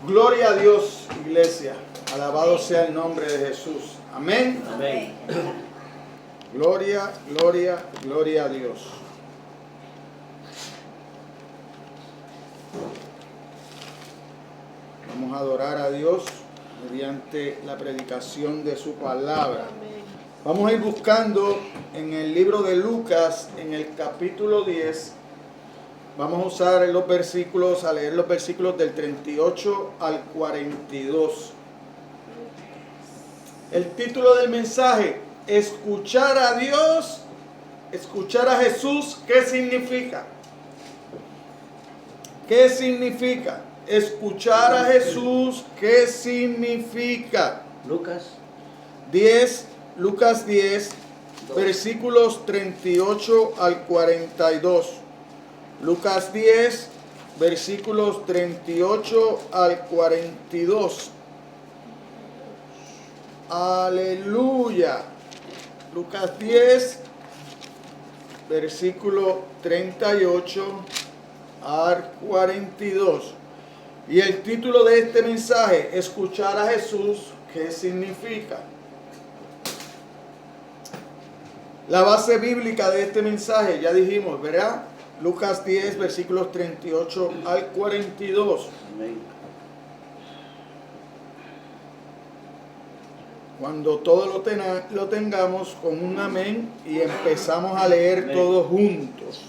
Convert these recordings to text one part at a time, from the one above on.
Gloria a Dios, iglesia. Alabado sea el nombre de Jesús. Amén. Amén. Gloria, gloria, gloria a Dios. Vamos a adorar a Dios mediante la predicación de su palabra. Vamos a ir buscando en el libro de Lucas, en el capítulo 10. Vamos a usar los versículos, a leer los versículos del 38 al 42. El título del mensaje: escuchar a Dios, escuchar a Jesús. ¿Qué significa? ¿Qué significa? Escuchar a Jesús, ¿qué significa? Lucas 10, Lucas 10, versículos 38 al 42. Lucas 10, versículos 38 al 42. Aleluya. Lucas 10, versículo 38 al 42. Y el título de este mensaje: escuchar a Jesús, ¿qué significa? La base bíblica de este mensaje, ya dijimos, ¿verdad? Lucas 10, versículos 38 al 42. Amén. Cuando todo lo tengamos, con un amén, y empezamos a leer Amén. todos juntos.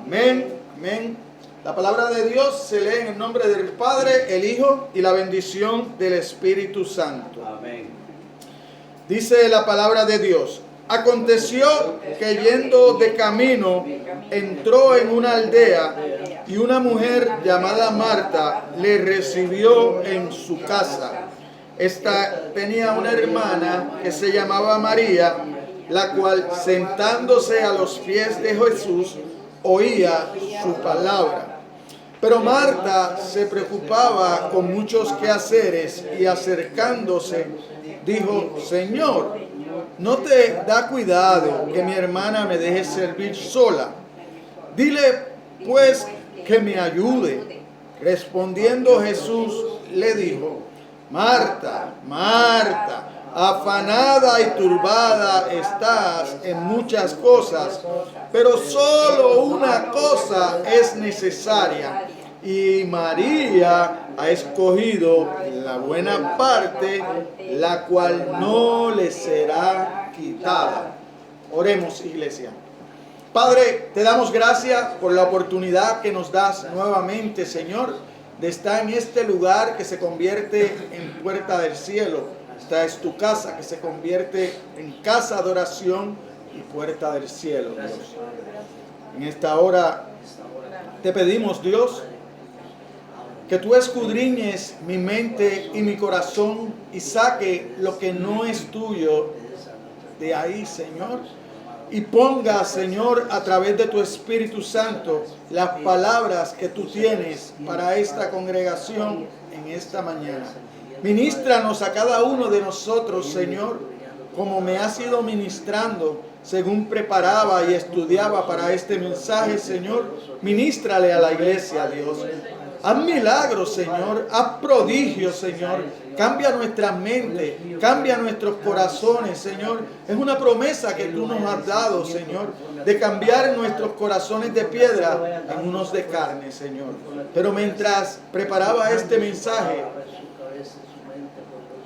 Amén, amén. La palabra de Dios se lee en el nombre del Padre, el Hijo y la bendición del Espíritu Santo. Amén. Dice la palabra de Dios: aconteció que yendo de camino entró en una aldea, y una mujer llamada Marta le recibió en su casa. Esta tenía una hermana que se llamaba María, la cual, sentándose a los pies de Jesús, oía su palabra. Pero Marta se preocupaba con muchos quehaceres, y acercándose dijo: Señor, ¿no te da cuidado que mi hermana me deje servir sola? Dile pues que me ayude. Respondiendo Jesús le dijo: Marta, Marta, afanada y turbada estás en muchas cosas, pero solo una cosa es necesaria, y María ha escogido la buena parte, la cual no le será quitada. Oremos, iglesia. Padre, te damos gracias por la oportunidad que nos das nuevamente, Señor, de estar en este lugar que se convierte en puerta del cielo. Esta es tu casa, que se convierte en casa de oración y puerta del cielo, Dios. En esta hora te pedimos, Dios, que tú escudriñes mi mente y mi corazón y saque lo que no es tuyo de ahí, Señor. Y ponga, Señor, a través de tu Espíritu Santo, las palabras que tú tienes para esta congregación en esta mañana. Ministranos a cada uno de nosotros, Señor, como me has ido ministrando, según preparaba y estudiaba para este mensaje, Señor. Ministrale a la iglesia, Dios. Haz milagros, Señor. Haz prodigios, Señor. Cambia nuestra mente, cambia nuestros corazones, Señor. Es una promesa que tú nos has dado, Señor, de cambiar nuestros corazones de piedra en unos de carne, Señor. Pero mientras preparaba este mensaje,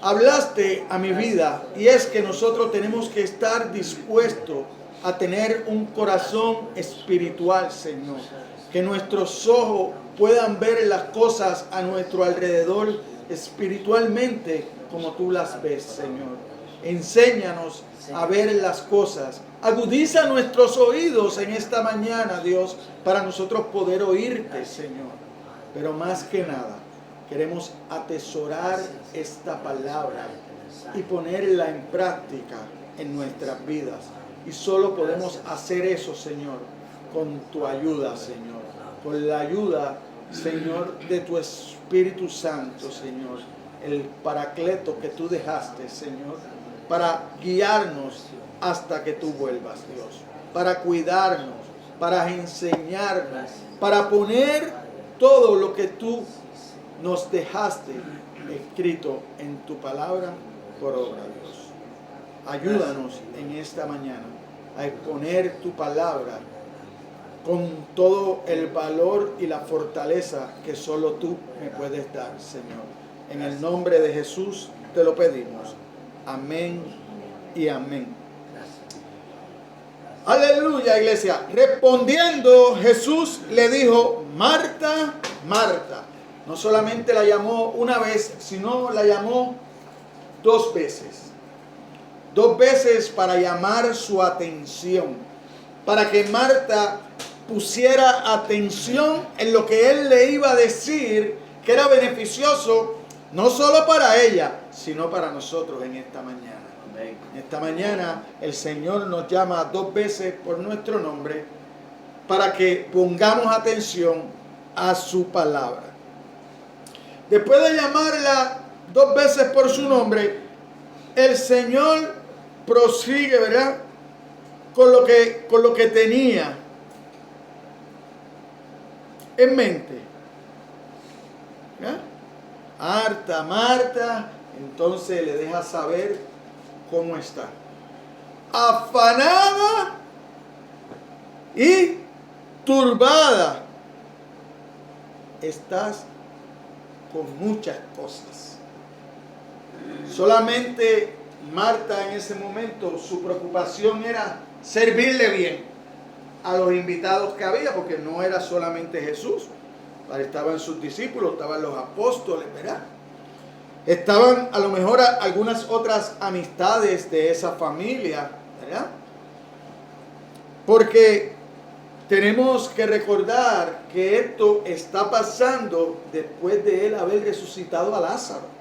hablaste a mi vida, y es que nosotros tenemos que estar dispuestos a tener un corazón espiritual, Señor. Que nuestros ojos puedan ver las cosas a nuestro alrededor espiritualmente como tú las ves, Señor. Enséñanos a ver las cosas. Agudiza nuestros oídos en esta mañana, Dios, para nosotros poder oírte, Señor. Pero más que nada, queremos atesorar esta palabra y ponerla en práctica en nuestras vidas. Y solo podemos hacer eso, Señor, con tu ayuda, Señor. Con la ayuda, Señor, de tu Espíritu Santo, Señor. El paracleto que tú dejaste, Señor, para guiarnos hasta que tú vuelvas, Dios. Para cuidarnos, para enseñarnos, para poner todo lo que tú nos dejaste escrito en tu palabra por obra, Dios. Ayúdanos en esta mañana a exponer tu palabra con todo el valor y la fortaleza que solo tú me puedes dar, Señor. En el nombre de Jesús te lo pedimos. Amén y amén. Aleluya, iglesia. Respondiendo, Jesús le dijo: Marta, Marta. No solamente la llamó una vez, sino la llamó 2 veces. 2 veces para llamar su atención, para que Marta pusiera atención en lo que él le iba a decir, que era beneficioso no solo para ella, sino para nosotros en esta mañana. En esta mañana el Señor nos llama 2 veces por nuestro nombre para que pongamos atención a su palabra. Después de llamarla 2 veces por su nombre, el Señor prosigue, ¿verdad?, con lo que tenía en mente. ¿Ya? Marta, Marta, entonces le deja saber cómo está. Afanada y turbada estás con muchas cosas. Solamente Marta en ese momento, su preocupación era servirle bien a los invitados que había, porque no era solamente Jesús, estaban sus discípulos, estaban los apóstoles, ¿verdad? Estaban a lo mejor algunas otras amistades de esa familia, ¿verdad? Porque tenemos que recordar que esto está pasando después de él haber resucitado a Lázaro.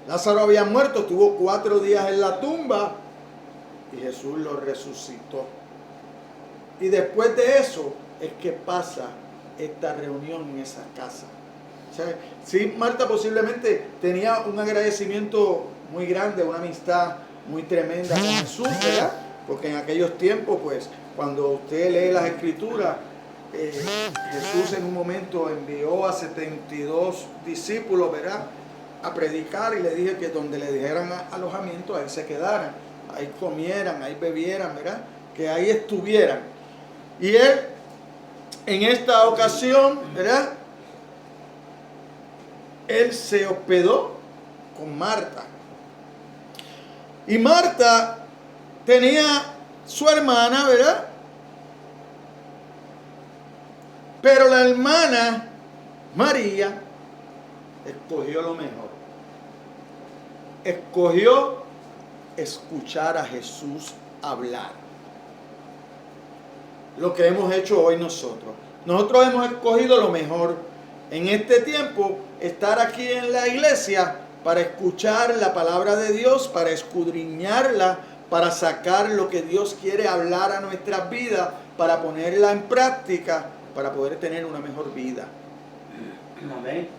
Lázaro había muerto, estuvo 4 días en la tumba y Jesús lo resucitó. Y después de eso es que pasa esta reunión en esa casa. O sea, sí, Marta posiblemente tenía un agradecimiento muy grande, una amistad muy tremenda con Jesús, ¿verdad? Porque en aquellos tiempos, pues, cuando usted lee las Escrituras, Jesús en un momento envió a 72 discípulos, ¿verdad?, a predicar, y le dije que donde le dijeran alojamiento, ahí se quedaran, ahí comieran, ahí bebieran, ¿verdad?, que ahí estuvieran. Y él, en esta ocasión, ¿verdad?, él se hospedó con Marta. Y Marta tenía su hermana, ¿verdad? Pero la hermana María escogió lo mejor. Escogió escuchar a Jesús hablar. Lo que hemos hecho hoy nosotros. Nosotros hemos escogido lo mejor en este tiempo, estar aquí en la iglesia para escuchar la palabra de Dios, para escudriñarla, para sacar lo que Dios quiere hablar a nuestras vidas, para ponerla en práctica, para poder tener una mejor vida. Amén.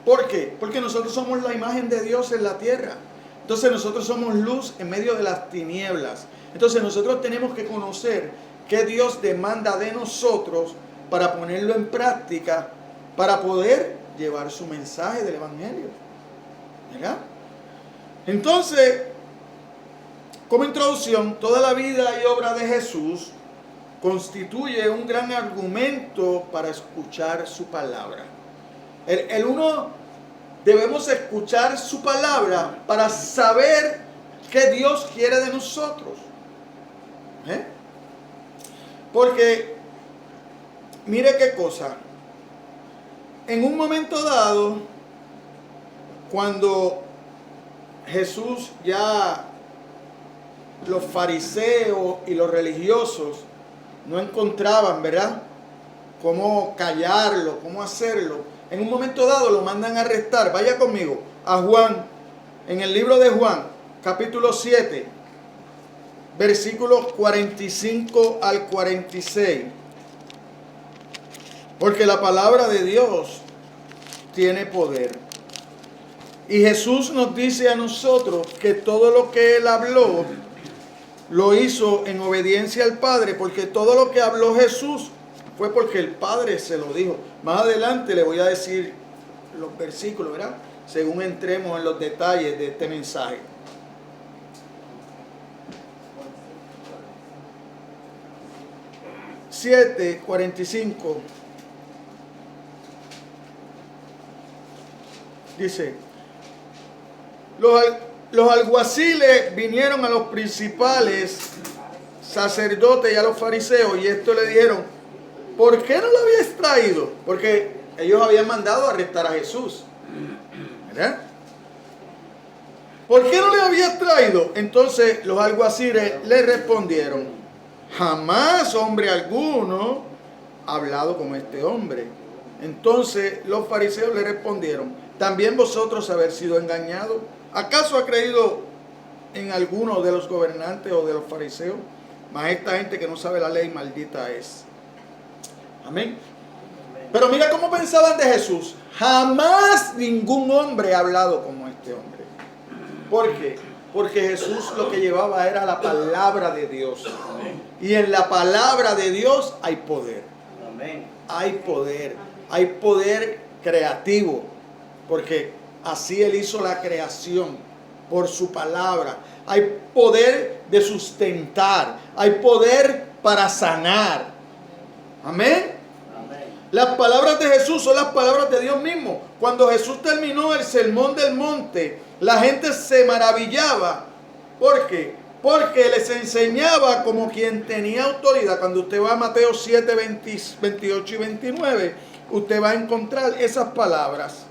¿Por qué? Porque nosotros somos la imagen de Dios en la tierra. Entonces nosotros somos luz en medio de las tinieblas. Entonces nosotros tenemos que conocer qué Dios demanda de nosotros para ponerlo en práctica, para poder llevar su mensaje del Evangelio. ¿Verdad? Entonces, como introducción, toda la vida y obra de Jesús constituye un gran argumento para escuchar su palabra. El uno, debemos escuchar su palabra para saber qué Dios quiere de nosotros. Porque, mire qué cosa, en un momento dado, cuando Jesús ya, los fariseos y los religiosos no encontraban, ¿verdad?, cómo callarlo, cómo hacerlo, en un momento dado lo mandan a arrestar. Vaya conmigo a Juan, en el libro de Juan, capítulo 7, versículos 45 al 46. Porque la palabra de Dios tiene poder. Y Jesús nos dice a nosotros que todo lo que Él habló, lo hizo en obediencia al Padre, porque todo lo que habló Jesús fue porque el Padre se lo dijo. Más adelante le voy a decir los versículos, ¿verdad? Según entremos en los detalles de este mensaje. Siete 45 dice: los alguaciles vinieron a los principales sacerdotes y a los fariseos, y esto le dijeron: ¿por qué no lo habías traído? Porque ellos habían mandado a arrestar a Jesús, ¿verdad? ¿Por qué no le habías traído? Entonces los alguaciles le respondieron: jamás hombre alguno ha hablado como este hombre. Entonces los fariseos le respondieron: ¿también vosotros habéis sido engañados? ¿Acaso ha creído en alguno de los gobernantes o de los fariseos? Mas esta gente que no sabe la ley, maldita es. Amén. Pero mira cómo pensaban de Jesús. Jamás ningún hombre ha hablado como este hombre. ¿Por qué? Porque Jesús lo que llevaba era la palabra de Dios. Y en la palabra de Dios hay poder. Hay poder. Hay poder creativo. Porque así Él hizo la creación por su palabra. Hay poder de sustentar. Hay poder para sanar. Amén. Las palabras de Jesús son las palabras de Dios mismo. Cuando Jesús terminó el sermón del monte, la gente se maravillaba. ¿Por qué? Porque les enseñaba como quien tenía autoridad. Cuando usted va a Mateo 7, 28 y 29, usted va a encontrar esas palabras.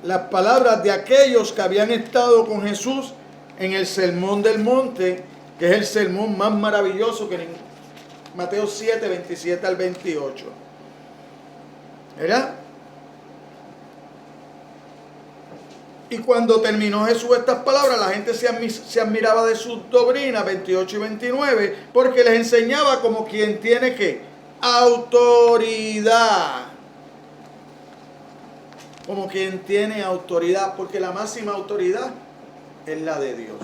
Las palabras de aquellos que habían estado con Jesús en el sermón del monte, que es el sermón más maravilloso que en Mateo 7, 27 al 28. ¿Verdad? Y cuando terminó Jesús estas palabras, la gente se admiraba de su doctrina, 28 y 29, porque les enseñaba como quien tiene ¿qué? Autoridad. Como quien tiene autoridad, porque la máxima autoridad es la de Dios.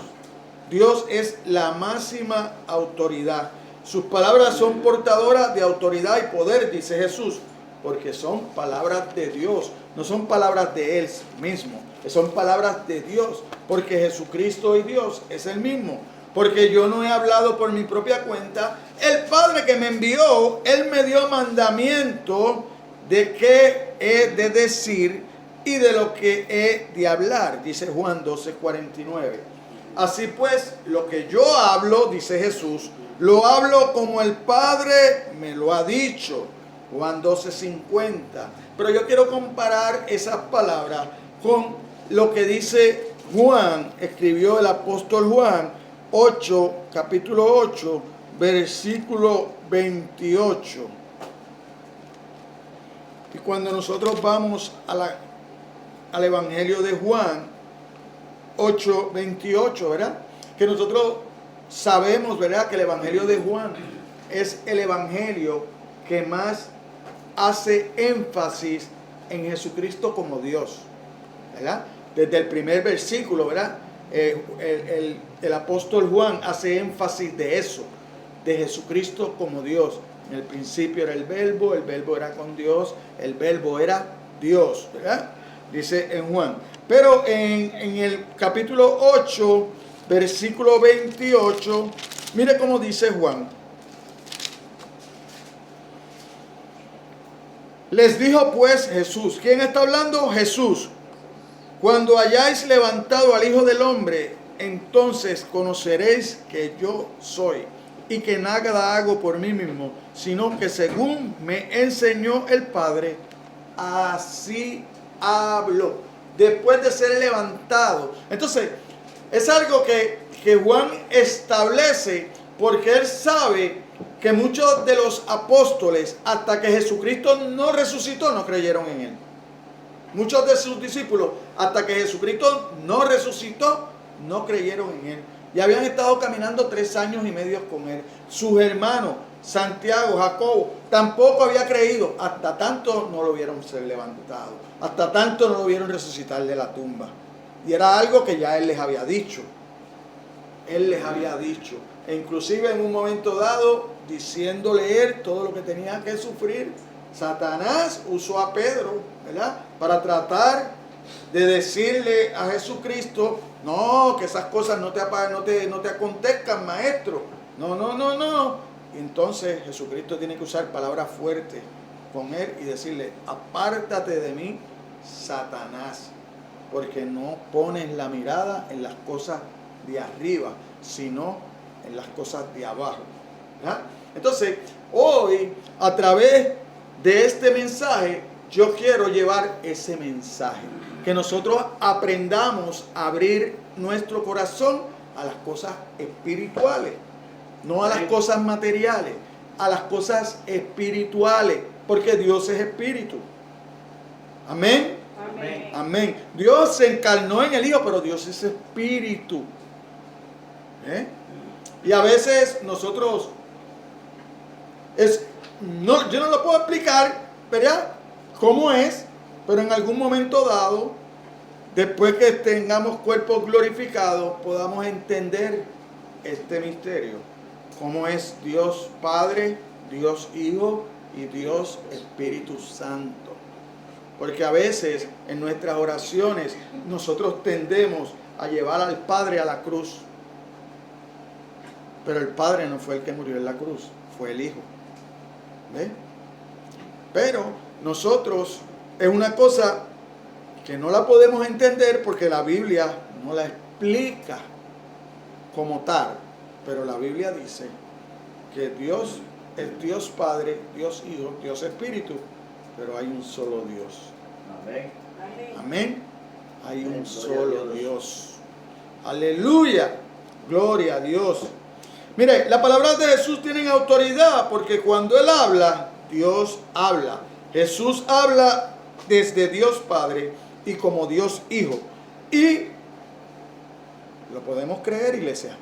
Dios es la máxima autoridad. Sus palabras son portadoras de autoridad y poder, dice Jesús, porque son palabras de Dios, no son palabras de Él mismo, son palabras de Dios, porque Jesucristo y Dios es el mismo. Porque yo no he hablado por mi propia cuenta, el Padre que me envió, Él me dio mandamiento de qué he de decir y de lo que he de hablar, dice Juan 12:49. Así pues, lo que yo hablo, dice Jesús, lo hablo como el Padre me lo ha dicho. Juan 12:50. Pero yo quiero comparar esas palabras con lo que dice Juan, escribió el apóstol Juan, capítulo 8, versículo 28. Y cuando nosotros vamos al Evangelio de Juan 8:28, ¿verdad? Que nosotros sabemos, ¿verdad?, que el Evangelio de Juan es el Evangelio que más hace énfasis en Jesucristo como Dios, ¿verdad? Desde el primer versículo, ¿verdad? El apóstol Juan hace énfasis de eso, de Jesucristo como Dios. En el principio era el verbo era con Dios, el verbo era Dios, ¿verdad? Dice en Juan. Pero en el capítulo 8, versículo 28, mire cómo dice Juan. Les dijo pues Jesús. ¿Quién está hablando? Jesús. Cuando hayáis levantado al Hijo del Hombre, entonces conoceréis que yo soy, y que nada hago por mí mismo, sino que según me enseñó el Padre, así hablo. Después de ser levantado. Entonces, es algo que Juan establece, porque él sabe que muchos de los apóstoles, hasta que Jesucristo no resucitó, no creyeron en él. Muchos de sus discípulos, hasta que Jesucristo no resucitó, no creyeron en él. Y habían estado caminando 3 años y medio con él. Sus hermanos, Santiago, Jacobo, tampoco había creído, hasta tanto no lo vieron ser levantado, hasta tanto no lo vieron resucitar de la tumba. Y era algo que ya él les había dicho. Él les había dicho. E inclusive en un momento dado, diciéndole él todo lo que tenía que sufrir. Satanás usó a Pedro, ¿verdad?, para tratar de decirle a Jesucristo, no, que esas cosas no te acontezcan, maestro. No. Entonces Jesucristo tiene que usar palabras fuertes con él y decirle, apártate de mí, Satanás, porque no pones la mirada en las cosas de arriba, sino en las cosas de abajo, ¿verdad? Entonces, hoy, a través de este mensaje, yo quiero llevar ese mensaje, que nosotros aprendamos a abrir nuestro corazón a las cosas espirituales, no a las cosas materiales, a las cosas espirituales, porque Dios es espíritu. Amén. Amén. Amén. Dios se encarnó en el Hijo, pero Dios es espíritu. Y a veces nosotros, yo no lo puedo explicar, ¿verdad?, cómo es, pero en algún momento dado, después que tengamos cuerpos glorificados, podamos entender este misterio, cómo es Dios Padre, Dios Hijo y Dios Espíritu Santo. Porque a veces en nuestras oraciones nosotros tendemos a llevar al Padre a la cruz, pero el Padre no fue el que murió en la cruz, fue el Hijo. ¿Ve? Pero nosotros, es una cosa que no la podemos entender porque la Biblia no la explica como tal, pero la Biblia dice que Dios es Dios Padre, Dios Hijo, Dios Espíritu, pero hay un solo Dios. Amén. Amén. Hay un Gloria solo a Dios. Dios. Aleluya. Gloria a Dios. Mire, las palabras de Jesús tienen autoridad porque cuando Él habla, Dios habla. Jesús habla desde Dios Padre y como Dios Hijo. Y lo podemos creer, iglesia.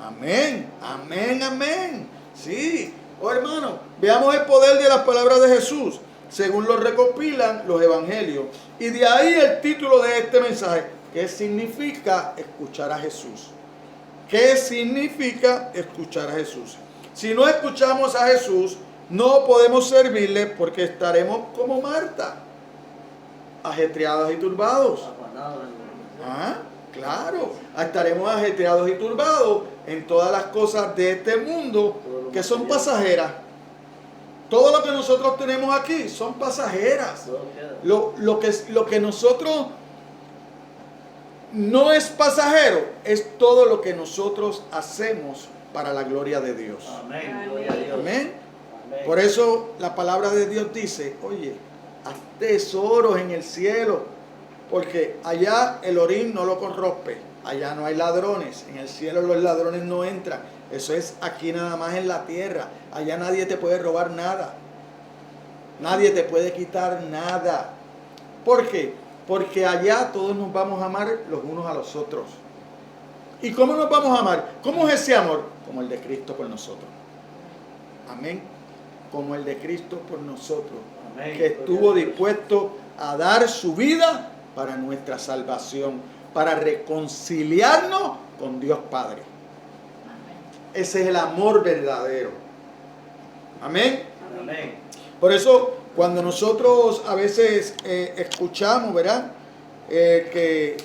Amén, amén, amén. Sí, hermano, veamos el poder de las palabras de Jesús, según lo recopilan los evangelios. Y de ahí el título de este mensaje, ¿qué significa escuchar a Jesús? ¿Qué significa escuchar a Jesús? Si no escuchamos a Jesús, no podemos servirle porque estaremos como Marta, ajetreados y turbados. Ah, claro, estaremos ajetreados y turbados en todas las cosas de este mundo que son pasajeras. Todo lo que nosotros tenemos aquí son pasajeras. Lo que nosotros no es pasajero, es todo lo que nosotros hacemos para la gloria de Dios. Amén. Gloria a Dios. Amén. Amén. Por eso la palabra de Dios dice, oye, haz tesoros en el cielo, porque allá el orín no lo corrompe, allá no hay ladrones, en el cielo los ladrones no entran. Eso es aquí nada más en la tierra, allá nadie te puede robar nada, nadie te puede quitar nada. ¿Por qué? Porque allá todos nos vamos a amar los unos a los otros. ¿Y cómo nos vamos a amar? ¿Cómo es ese amor? Como el de Cristo por nosotros. Amén. Como el de Cristo por nosotros. Amén. Que estuvo dispuesto a dar su vida para nuestra salvación, para reconciliarnos con Dios Padre. Ese es el amor verdadero. Amén. Amén. Por eso, cuando nosotros a veces escuchamos, ¿verdad?, que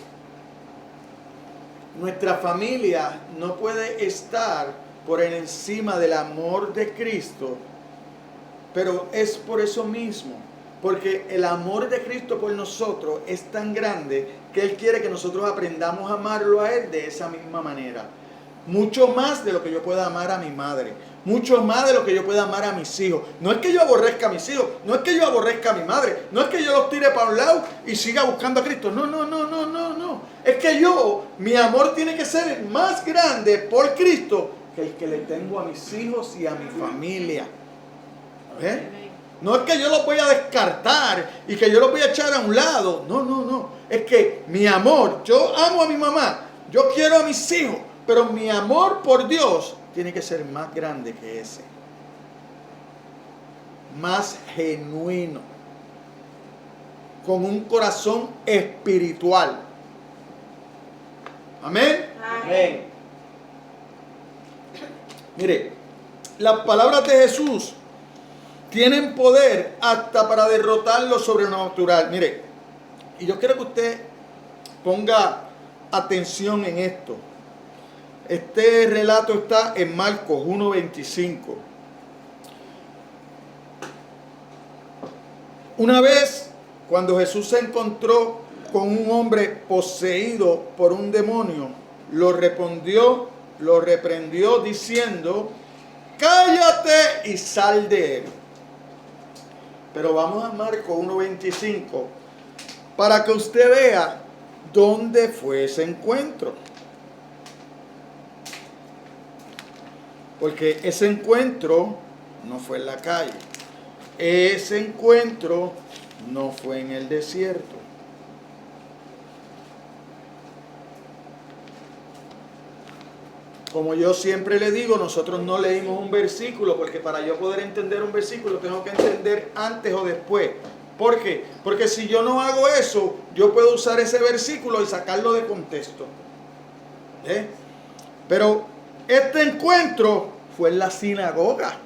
nuestra familia no puede estar por encima del amor de Cristo, pero es por eso mismo, porque el amor de Cristo por nosotros es tan grande que Él quiere que nosotros aprendamos a amarlo a Él de esa misma manera. Mucho más de lo que yo pueda amar a mi madre, mucho más de lo que yo pueda amar a mis hijos. No es que yo aborrezca a mis hijos, no es que yo aborrezca a mi madre, no es que yo los tire para un lado y siga buscando a Cristo. No. Es que mi amor tiene que ser más grande por Cristo que el que le tengo a mis hijos y a mi familia. No es que yo los voy a descartar y que yo los voy a echar a un lado. No. Es que mi amor, yo amo a mi mamá, yo quiero a mis hijos, pero mi amor por Dios tiene que ser más grande que ese. Más genuino. Con un corazón espiritual. Amén. Amén. Mire, las palabras de Jesús tienen poder hasta para derrotar lo sobrenatural. Mire, y yo quiero que usted ponga atención en esto. Este relato está en Marcos 1:25. Una vez, cuando Jesús se encontró con un hombre poseído por un demonio, lo reprendió diciendo: cállate y sal de él. Pero vamos a Marcos 1:25 para que usted vea dónde fue ese encuentro. Porque ese encuentro no fue en la calle. Ese encuentro no fue en el desierto. Como yo siempre le digo, nosotros no leímos un versículo porque para yo poder entender un versículo tengo que entender antes o después. ¿Por qué? Porque si yo no hago eso, yo puedo usar ese versículo y sacarlo de contexto. Pero este encuentro fue en la sinagoga.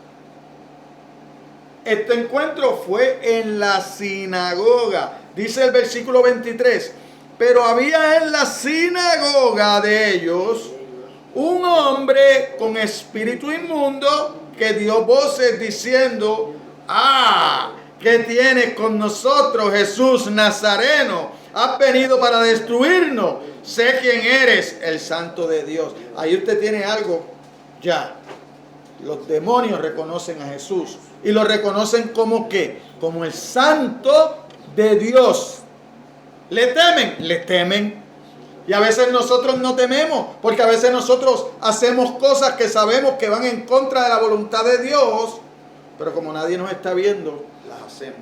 Este encuentro fue en la sinagoga. Dice el versículo 23. Pero había en la sinagoga de ellos un hombre con espíritu inmundo que dio voces diciendo: ¿qué tienes con nosotros, Jesús Nazareno? Has venido para destruirnos. Sé quién eres, el Santo de Dios. Ahí usted tiene algo ya. Los demonios reconocen a Jesús. Y lo reconocen como ¿qué? Como el Santo de Dios. ¿Le temen? Le temen. Y a veces nosotros no tememos, porque a veces nosotros hacemos cosas que sabemos que van en contra de la voluntad de Dios, pero como nadie nos está viendo, las hacemos.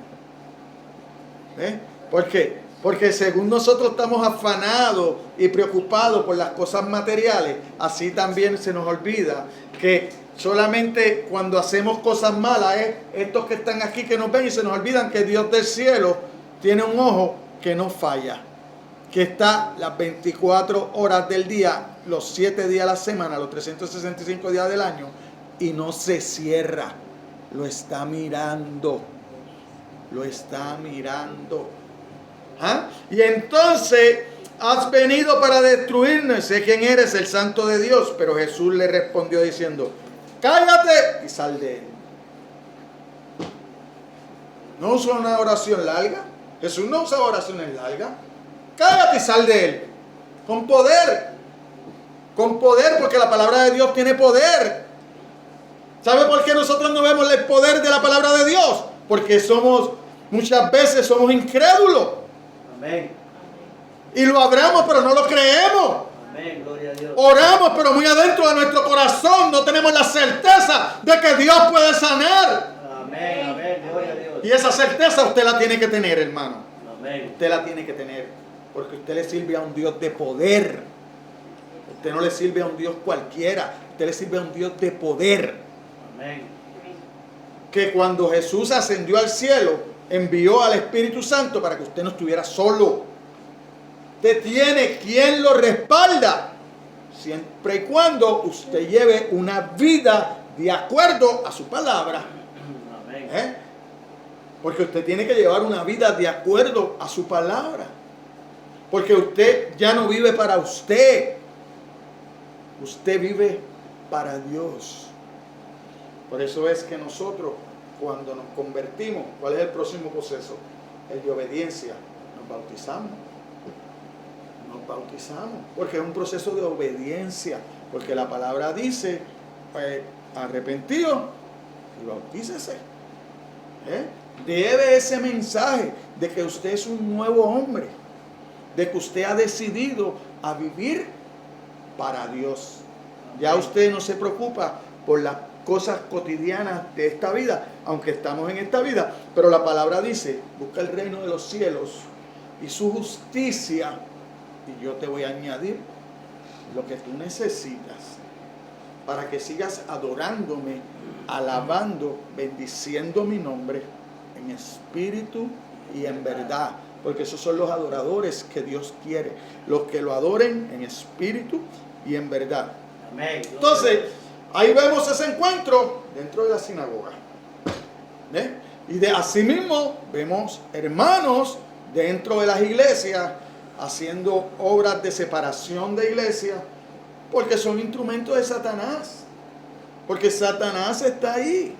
¿Por qué? Porque según nosotros estamos afanados y preocupados por las cosas materiales, así también se nos olvida que solamente cuando hacemos cosas malas, estos que están aquí que nos ven y se nos olvidan que Dios del cielo tiene un ojo que no falla, que está las 24 horas del día, los 7 días a la semana, los 365 días del año, y no se cierra. Lo está mirando. Lo está mirando. Y entonces, has venido para destruirnos. Sé quién eres, el Santo de Dios. Pero Jesús le respondió diciendo: cállate y sal de él. No usa una oración larga. Jesús no usa oraciones largas. Cállate y sal de él. Con poder. Con poder, porque la palabra de Dios tiene poder. ¿Sabe por qué nosotros no vemos el poder de la palabra de Dios? Porque muchas veces somos incrédulos. Amén. Y lo hablamos, pero no lo creemos. Amén, gloria a Dios. Oramos, pero muy adentro de nuestro corazón no tenemos la certeza de que Dios puede sanar. Amén, amén, gloria a Dios. Y esa certeza usted la tiene que tener, hermano. Amén. Usted la tiene que tener, porque usted le sirve a un Dios de poder. Usted no le sirve a un Dios cualquiera, usted le sirve a un Dios de poder. Amén. Que cuando Jesús ascendió al cielo, envió al Espíritu Santo para que usted no estuviera solo. Usted tiene quien lo respalda, siempre y cuando usted lleve una vida de acuerdo a su palabra. Amén. Porque usted tiene que llevar una vida de acuerdo a su palabra. Porque usted ya no vive para usted. Usted vive para Dios. Por eso es que nosotros, cuando nos convertimos, ¿cuál es el próximo proceso? El de obediencia. Nos bautizamos. Nos bautizamos. Porque es un proceso de obediencia. Porque la palabra dice, arrepentidos y bautícese. Debe ese mensaje de que usted es un nuevo hombre, de que usted ha decidido a vivir para Dios. Ya usted no se preocupa por las cosas cotidianas de esta vida, aunque estamos en esta vida, pero la palabra dice: busca el reino de los cielos y su justicia, y yo te voy a añadir lo que tú necesitas para que sigas adorándome, alabando, bendiciendo mi nombre en espíritu y en verdad, porque esos son los adoradores que Dios quiere, los que lo adoren en espíritu y en verdad. Amén. Entonces, Ahí vemos ese encuentro dentro de la sinagoga. Y de asimismo vemos hermanos dentro de las iglesias haciendo obras de separación de iglesias, porque son instrumentos de Satanás. Porque Satanás está ahí.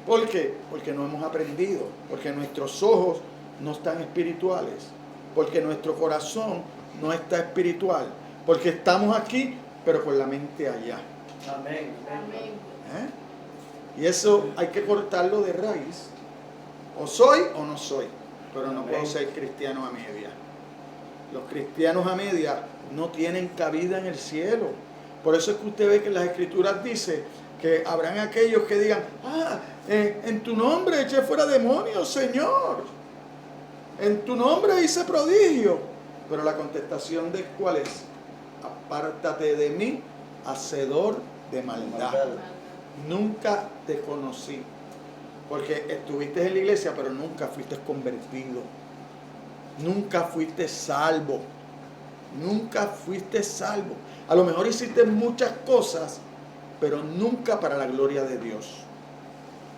¿Por qué? Porque no hemos aprendido, porque nuestros ojos no están espirituales, porque nuestro corazón no está espiritual, porque estamos aquí, pero con la mente allá. Amén. Y eso hay que cortarlo de raíz. O soy o no soy, pero no puedo ser cristiano a media. Los cristianos a media no tienen cabida en el cielo. Por eso es que usted ve que en las escrituras dice que habrán aquellos que digan, en tu nombre eché fuera demonios, Señor. En tu nombre hice prodigio. Pero la contestación de ¿cuál es? Apártate de mí, hacedor de maldad. Nunca te conocí. Porque estuviste en la iglesia, pero nunca fuiste convertido. Nunca fuiste salvo. Nunca fuiste salvo. A lo mejor hiciste muchas cosas, pero nunca para la gloria de Dios.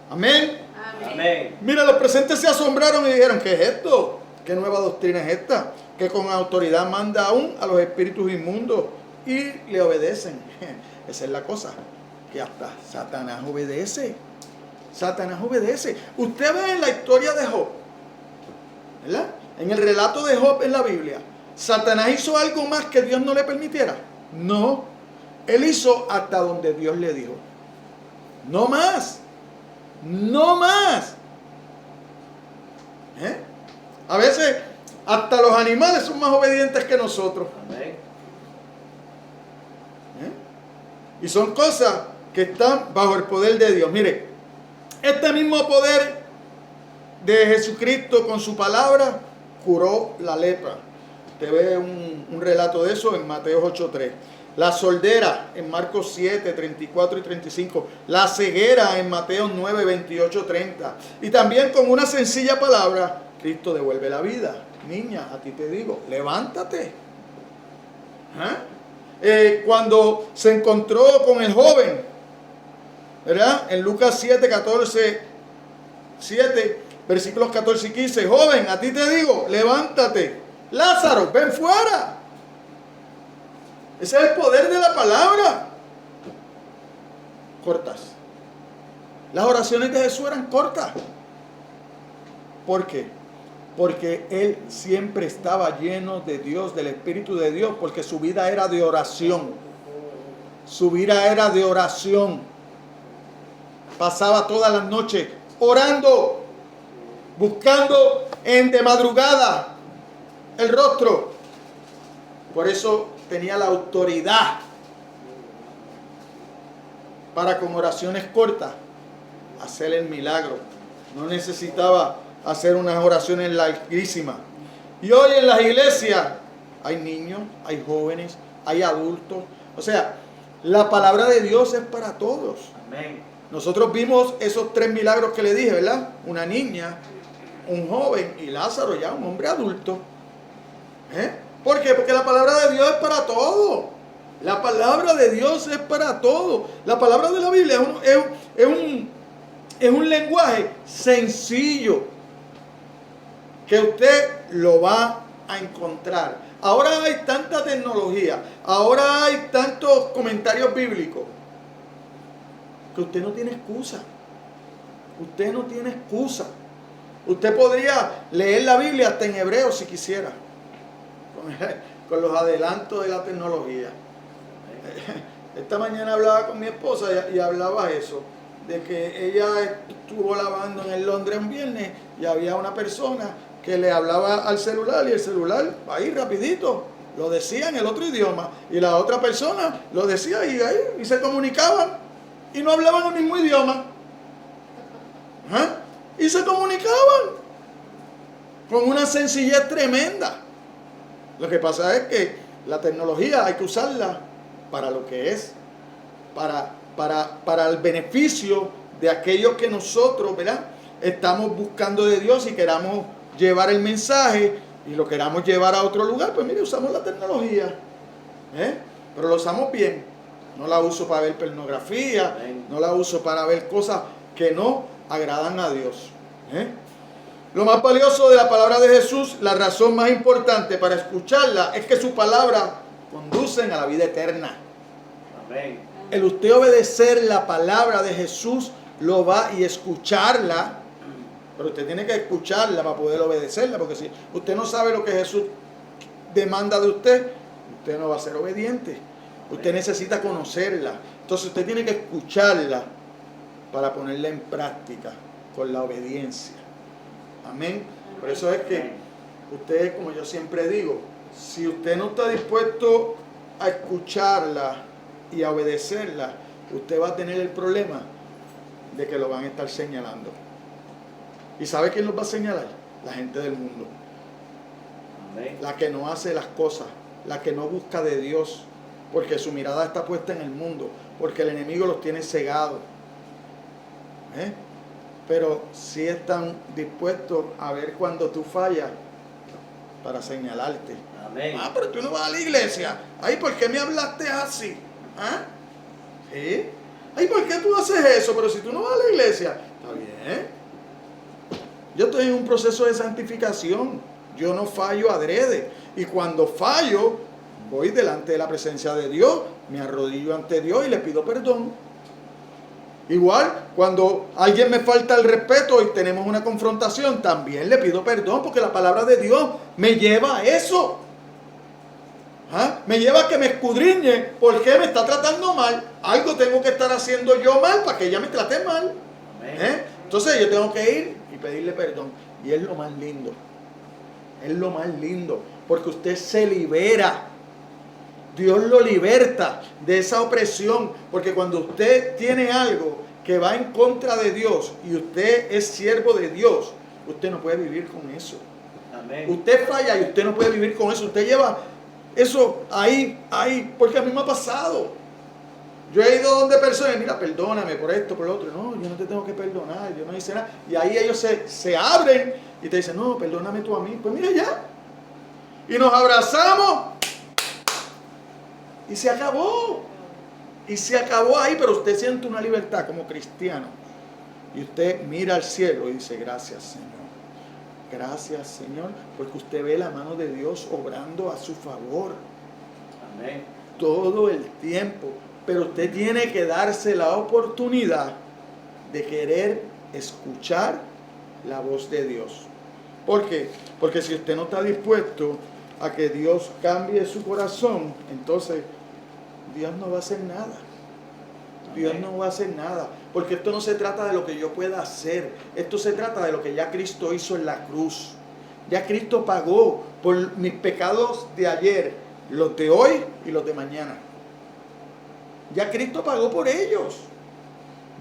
Amén. Amén. Mira, los presentes se asombraron y dijeron, ¿qué es esto? ¿Qué nueva doctrina es esta? Que con autoridad manda aún a los espíritus inmundos y le obedecen. Esa es la cosa, que hasta Satanás obedece. Satanás obedece. Usted ve en la historia de Job, ¿verdad? En el relato de Job en la Biblia, ¿Satanás hizo algo más que Dios no le permitiera? No. Él hizo hasta donde Dios le dijo. No más. No más. A veces hasta los animales son más obedientes que nosotros. Amén. Y son cosas que están bajo el poder de Dios. Mire, este mismo poder de Jesucristo con su palabra curó la lepra. Usted ve un relato de eso en Mateo 8:3. La sordera en Marcos 7, 34 y 35. La ceguera en Mateo 9, 28, 30. Y también con una sencilla palabra, Cristo devuelve la vida. Niña, a ti te digo, levántate. Cuando se encontró con el joven, ¿verdad? En Lucas 7, 14, 7, versículos 14 y 15. Joven, a ti te digo, levántate. Lázaro, ven fuera. Ese es el poder de la palabra. Cortas. Las oraciones de Jesús eran cortas. ¿Por qué? Porque él siempre estaba lleno de Dios, del Espíritu de Dios, porque su vida era de oración. Su vida era de oración. Pasaba todas las noches orando, buscando de madrugada el rostro. Por eso tenía la autoridad para con oraciones cortas hacer el milagro. No necesitaba hacer unas oraciones larguísimas. Y hoy en las iglesias hay niños, hay jóvenes, hay adultos. O sea, la palabra de Dios es para todos. Amén. Nosotros vimos esos 3 milagros que le dije, ¿verdad? Una niña, un joven y Lázaro ya un hombre adulto. ¿Por qué? Porque la palabra de Dios es para todo. La palabra de Dios es para todo. La palabra de la Biblia es un lenguaje sencillo que usted lo va a encontrar. Ahora hay tanta tecnología, ahora hay tantos comentarios bíblicos que usted no tiene excusa. Usted no tiene excusa. Usted podría leer la Biblia hasta en hebreo si quisiera, con los adelantos de la tecnología. Esta mañana hablaba con mi esposa y hablaba eso, de que ella estuvo lavando en el Londres un viernes y había una persona que le hablaba al celular y el celular ahí rapidito lo decía en el otro idioma y la otra persona lo decía y se comunicaban y no hablaban el mismo idioma. Y se comunicaban con una sencillez tremenda. Lo que pasa es que la tecnología hay que usarla para lo que es, para el beneficio de aquellos que nosotros, ¿verdad?, estamos buscando de Dios y queramos llevar el mensaje y lo queramos llevar a otro lugar. Pues mire, usamos la tecnología, pero lo usamos bien. No la uso para ver pornografía, Amén. no la uso para ver cosas que no agradan a Dios. Lo más valioso de la palabra de Jesús, la razón más importante para escucharla es que su palabra conducen a la vida eterna. Amén. El usted obedecer la palabra de Jesús lo va y escucharla, pero usted tiene que escucharla para poder obedecerla, porque si usted no sabe lo que Jesús demanda de usted, usted no va a ser obediente. Usted necesita conocerla. Entonces usted tiene que escucharla para ponerla en práctica con la obediencia. Amén. Por eso es que usted, como yo siempre digo, si usted no está dispuesto a escucharla y a obedecerla, usted va a tener el problema de que lo van a estar señalando. ¿Y sabe quién los va a señalar? La gente del mundo. Amén. La que no hace las cosas, la que no busca de Dios, porque su mirada está puesta en el mundo, porque el enemigo los tiene cegados. Pero sí están dispuestos a ver cuando tú fallas para señalarte. Amén. Ah, pero tú no vas a la iglesia. Ay, ¿por qué me hablaste así? ¿Ah? ¿Sí? Ay, ¿por qué tú haces eso? Pero si tú no vas a la iglesia, está bien. Yo estoy en un proceso de santificación. Yo no fallo adrede. Y cuando fallo, voy delante de la presencia de Dios, me arrodillo ante Dios y le pido perdón. Igual, cuando alguien me falta el respeto y tenemos una confrontación, también le pido perdón, porque la palabra de Dios me lleva a eso. Me lleva a que me escudriñe. ¿Por qué me está tratando mal? Algo tengo que estar haciendo yo mal para que ella me trate mal. Entonces yo tengo que ir y pedirle perdón. Y es lo más lindo. Es lo más lindo. Porque usted se libera. Dios lo liberta de esa opresión. Porque cuando usted tiene algo que va en contra de Dios y usted es siervo de Dios, usted no puede vivir con eso. Amén. Usted falla y usted no puede vivir con eso. Usted lleva eso ahí, porque a mí me ha pasado. Yo he ido donde personas, mira, perdóname por esto, por lo otro. No, yo no te tengo que perdonar, yo no hice nada. Y ahí ellos se abren y te dicen, no, perdóname tú a mí. Pues mira ya. Y nos abrazamos. Y se acabó. Y se acabó ahí, pero usted siente una libertad como cristiano. Y usted mira al cielo y dice, gracias, Señor. Gracias, Señor, porque usted ve la mano de Dios obrando a su favor. Amén. Todo el tiempo. Pero usted tiene que darse la oportunidad de querer escuchar la voz de Dios. ¿Por qué? Porque si usted no está dispuesto a que Dios cambie su corazón, entonces Dios no va a hacer nada. Dios no va a hacer nada. Porque esto no se trata de lo que yo pueda hacer. Esto se trata de lo que ya Cristo hizo en la cruz. Ya Cristo pagó por mis pecados de ayer, los de hoy y los de mañana. Ya Cristo pagó por ellos.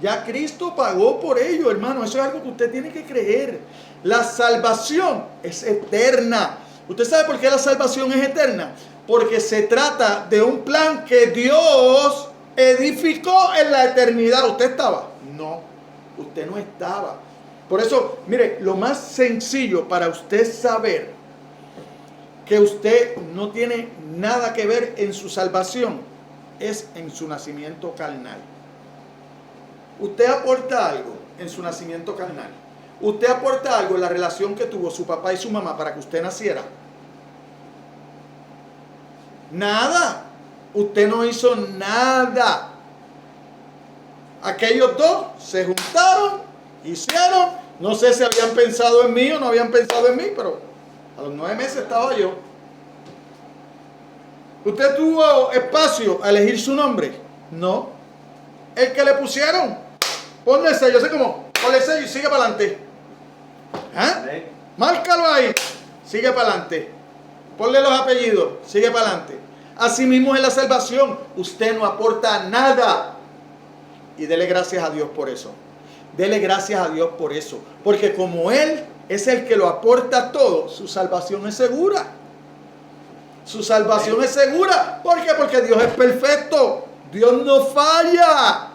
Ya Cristo pagó por ellos, hermano. Eso es algo que usted tiene que creer. La salvación es eterna. ¿Usted sabe por qué la salvación es eterna? Porque se trata de un plan que Dios edificó en la eternidad. ¿Usted estaba? No, usted no estaba. Por eso, mire, lo más sencillo para usted saber que usted no tiene nada que ver en su salvación es en su nacimiento carnal. Usted aporta algo en su nacimiento carnal. Usted aporta algo en la relación que tuvo su papá y su mamá para que usted naciera. Nada. Usted no hizo nada. Aquellos dos se juntaron, hicieron, no sé si habían pensado en mí o no habían pensado en mí, pero a los 9 meses estaba yo. ¿Usted tuvo espacio a elegir su nombre? No. El que le pusieron, ponle sello, así como, ponle sello y sigue para adelante. Márcalo ahí, sigue para adelante. Ponle los apellidos, sigue para adelante. Así mismo en la salvación, usted no aporta nada. Y dele gracias a Dios por eso. Dele gracias a Dios por eso. Porque como Él es el que lo aporta todo, su salvación es segura. Su salvación es segura. ¿Por qué? Porque Dios es perfecto. Dios no falla.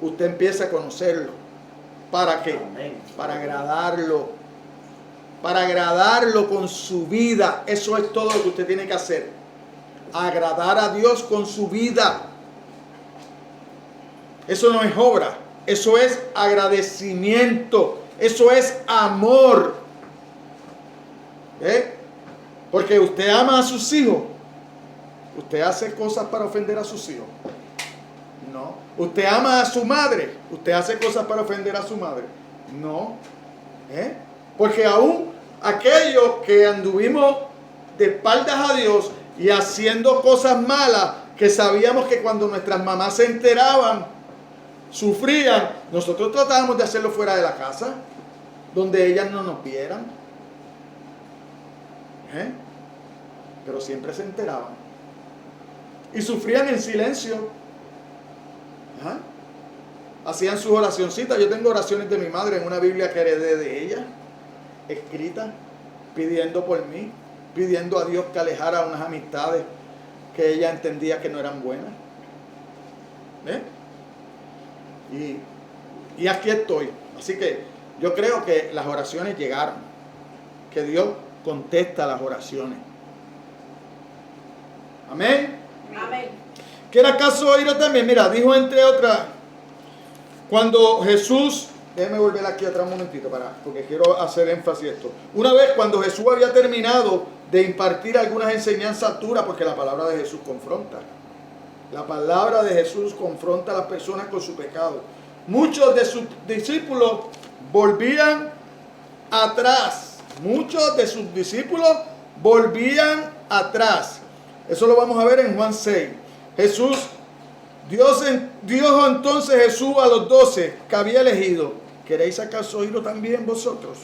Usted empieza a conocerlo. ¿Para qué? Para agradarlo. Para agradarlo con su vida. Eso es todo lo que usted tiene que hacer. agradar a Dios con su vida. Eso no es obra, eso es agradecimiento, eso es amor. Porque usted ama a sus hijos. ¿Usted hace cosas para ofender a sus hijos? No. ¿Usted ama a su madre? ¿Usted hace cosas para ofender a su madre? No. Porque aún aquellos que anduvimos de espaldas a Dios y haciendo cosas malas, que sabíamos que cuando nuestras mamás se enteraban, sufrían, nosotros tratábamos de hacerlo fuera de la casa, donde ellas no nos vieran. Pero siempre se enteraban. Y sufrían en silencio. Hacían sus oracioncitas. Yo tengo oraciones de mi madre en una Biblia que heredé de ella, escrita, pidiendo por mí, pidiendo a Dios que alejara unas amistades que ella entendía que no eran buenas. Y aquí estoy. Así que yo creo que las oraciones llegaron, que Dios contesta las oraciones. Amén. Amén. ¿Quiere acaso oír también? Mira, dijo entre otras, cuando Jesús, déjeme volver aquí atrás un momentito porque quiero hacer énfasis en esto. Una vez cuando Jesús había terminado de impartir algunas enseñanzas duras, porque la palabra de Jesús confronta. La palabra de Jesús confronta a las personas con su pecado. Muchos de sus discípulos volvían atrás. Muchos de sus discípulos volvían atrás. Eso lo vamos a ver en Juan 6. Dios dijo entonces Jesús a los 12 que había elegido: ¿queréis acaso oírlo también vosotros?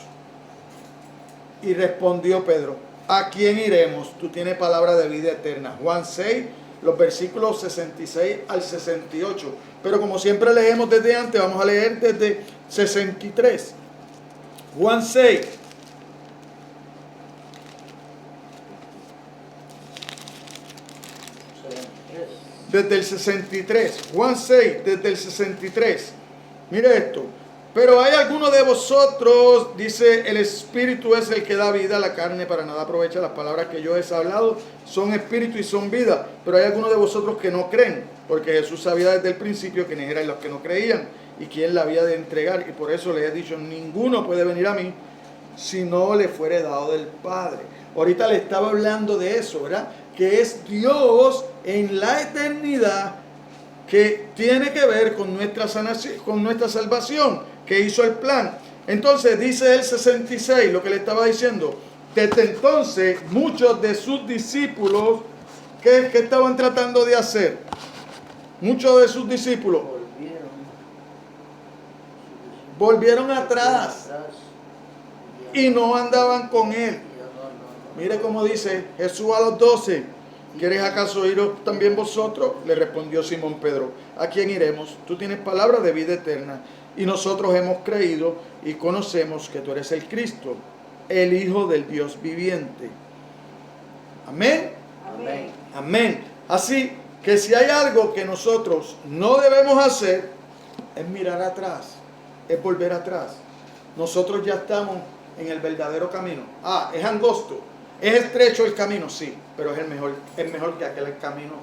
Y respondió Pedro: ¿a quién iremos? Tú tienes palabra de vida eterna. Juan 6, los versículos 66 al 68. Pero como siempre leemos desde antes, vamos a leer desde 63. Juan 6. Desde el 63. Juan 6, desde el 63. Mire esto. Pero hay algunos de vosotros, dice, el Espíritu es el que da vida, la carne para nada aprovecha. Las palabras que yo he hablado son espíritu y son vida. Pero hay algunos de vosotros que no creen, porque Jesús sabía desde el principio quiénes eran los que no creían y quién la había de entregar. Y por eso les he dicho: ninguno puede venir a mí si no le fuere dado del Padre. Ahorita le estaba hablando de eso, ¿verdad? Que es Dios en la eternidad que tiene que ver con nuestra sanación, con nuestra salvación, que hizo el plan. Entonces dice el 66, lo que le estaba diciendo: desde entonces muchos de sus discípulos, ¿qué estaban tratando de hacer? Muchos de sus discípulos volvieron atrás y no andaban con él. Mire cómo dice Jesús a los 12: ¿queréis acaso oíros también vosotros? Le respondió Simón Pedro: ¿a quién iremos? Tú tienes palabra de vida eterna, y nosotros hemos creído y conocemos que tú eres el Cristo, el Hijo del Dios viviente. Amén. Amén. Amén. Así que si hay algo que nosotros no debemos hacer, es mirar atrás, es volver atrás. Nosotros ya estamos en el verdadero camino. Es angosto, es estrecho el camino, sí, pero es mejor que aquel camino